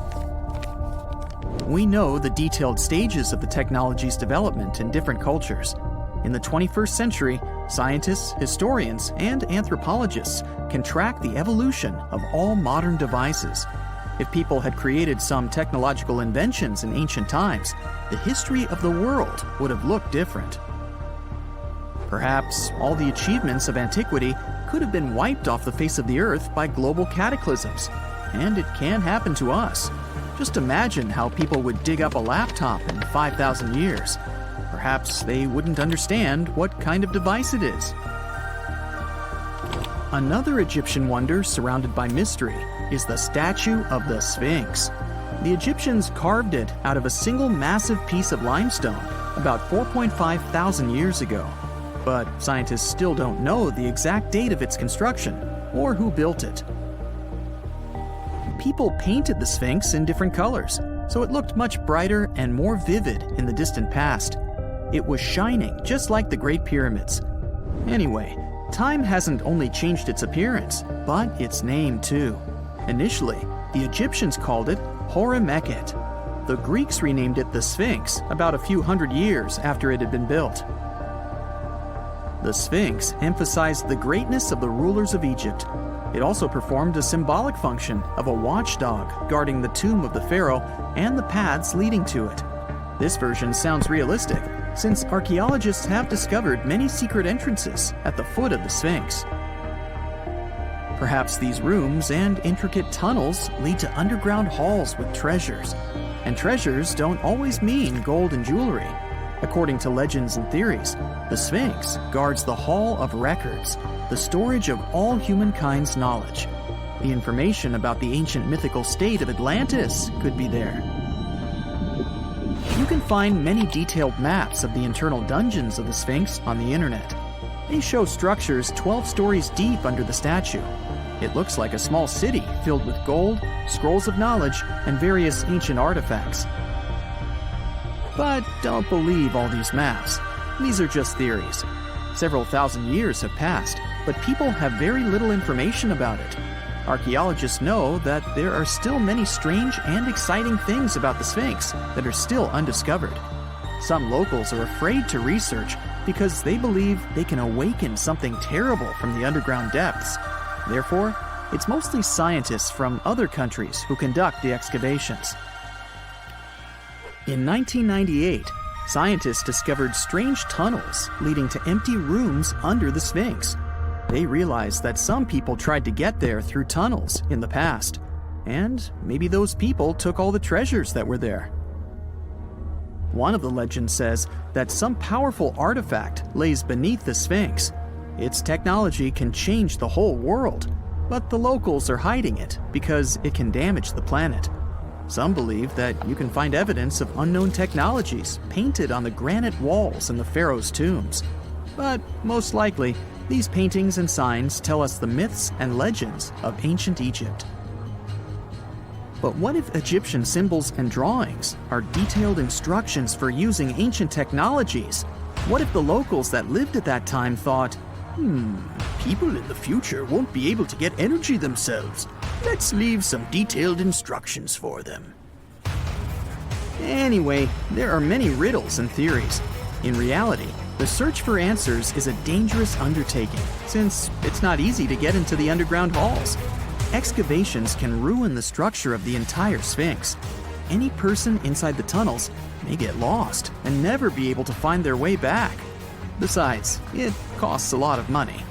We know the detailed stages of the technology's development in different cultures. In the 21st century, scientists, historians, and anthropologists can track the evolution of all modern devices. If people had created some technological inventions in ancient times, the history of the world would have looked different. Perhaps all the achievements of antiquity could have been wiped off the face of the earth by global cataclysms, and it can happen to us. Just imagine how people would dig up a laptop in 5,000 years. Perhaps they wouldn't understand what kind of device it is. Another Egyptian wonder surrounded by mystery is the statue of the Sphinx. The Egyptians carved it out of a single massive piece of limestone about 4.5 thousand years ago. But scientists still don't know the exact date of its construction or who built it. People painted the Sphinx in different colors, so it looked much brighter and more vivid in the distant past. It was shining just like the Great Pyramids. Anyway, time hasn't only changed its appearance, but its name too. Initially, the Egyptians called it Hora-Mekhet. The Greeks renamed it the Sphinx about a few hundred years after it had been built. The Sphinx emphasized the greatness of the rulers of Egypt. It also performed a symbolic function of a watchdog guarding the tomb of the pharaoh and the paths leading to it. This version sounds realistic, since archaeologists have discovered many secret entrances at the foot of the Sphinx. Perhaps these rooms and intricate tunnels lead to underground halls with treasures. And treasures don't always mean gold and jewelry. According to legends and theories, the Sphinx guards the Hall of Records, the storage of all humankind's knowledge. The information about the ancient mythical state of Atlantis could be there. You can find many detailed maps of the internal dungeons of the Sphinx on the internet. They show structures 12 stories deep under the statue. It looks like a small city filled with gold, scrolls of knowledge, and various ancient artifacts. But don't believe all these maps. These are just theories. Several thousand years have passed, but people have very little information about it. Archaeologists know that there are still many strange and exciting things about the Sphinx that are still undiscovered. Some locals are afraid to research because they believe they can awaken something terrible from the underground depths. Therefore, it's mostly scientists from other countries who conduct the excavations. In 1998, scientists discovered strange tunnels leading to empty rooms under the Sphinx. They realized that some people tried to get there through tunnels in the past, and maybe those people took all the treasures that were there. One of the legends says that some powerful artifact lays beneath the Sphinx. Its technology can change the whole world, but the locals are hiding it because it can damage the planet. Some believe that you can find evidence of unknown technologies painted on the granite walls in the pharaohs' tombs. But most likely, these paintings and signs tell us the myths and legends of ancient Egypt. But what if Egyptian symbols and drawings are detailed instructions for using ancient technologies? What if the locals that lived at that time thought, people in the future won't be able to get energy themselves. Let's leave some detailed instructions for them. Anyway, there are many riddles and theories. In reality, the search for answers is a dangerous undertaking, since it's not easy to get into the underground halls. Excavations can ruin the structure of the entire Sphinx. Any person inside the tunnels may get lost and never be able to find their way back. Besides, it costs a lot of money.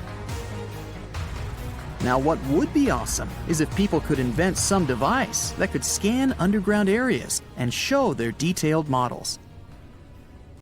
Now, what would be awesome is if people could invent some device that could scan underground areas and show their detailed models.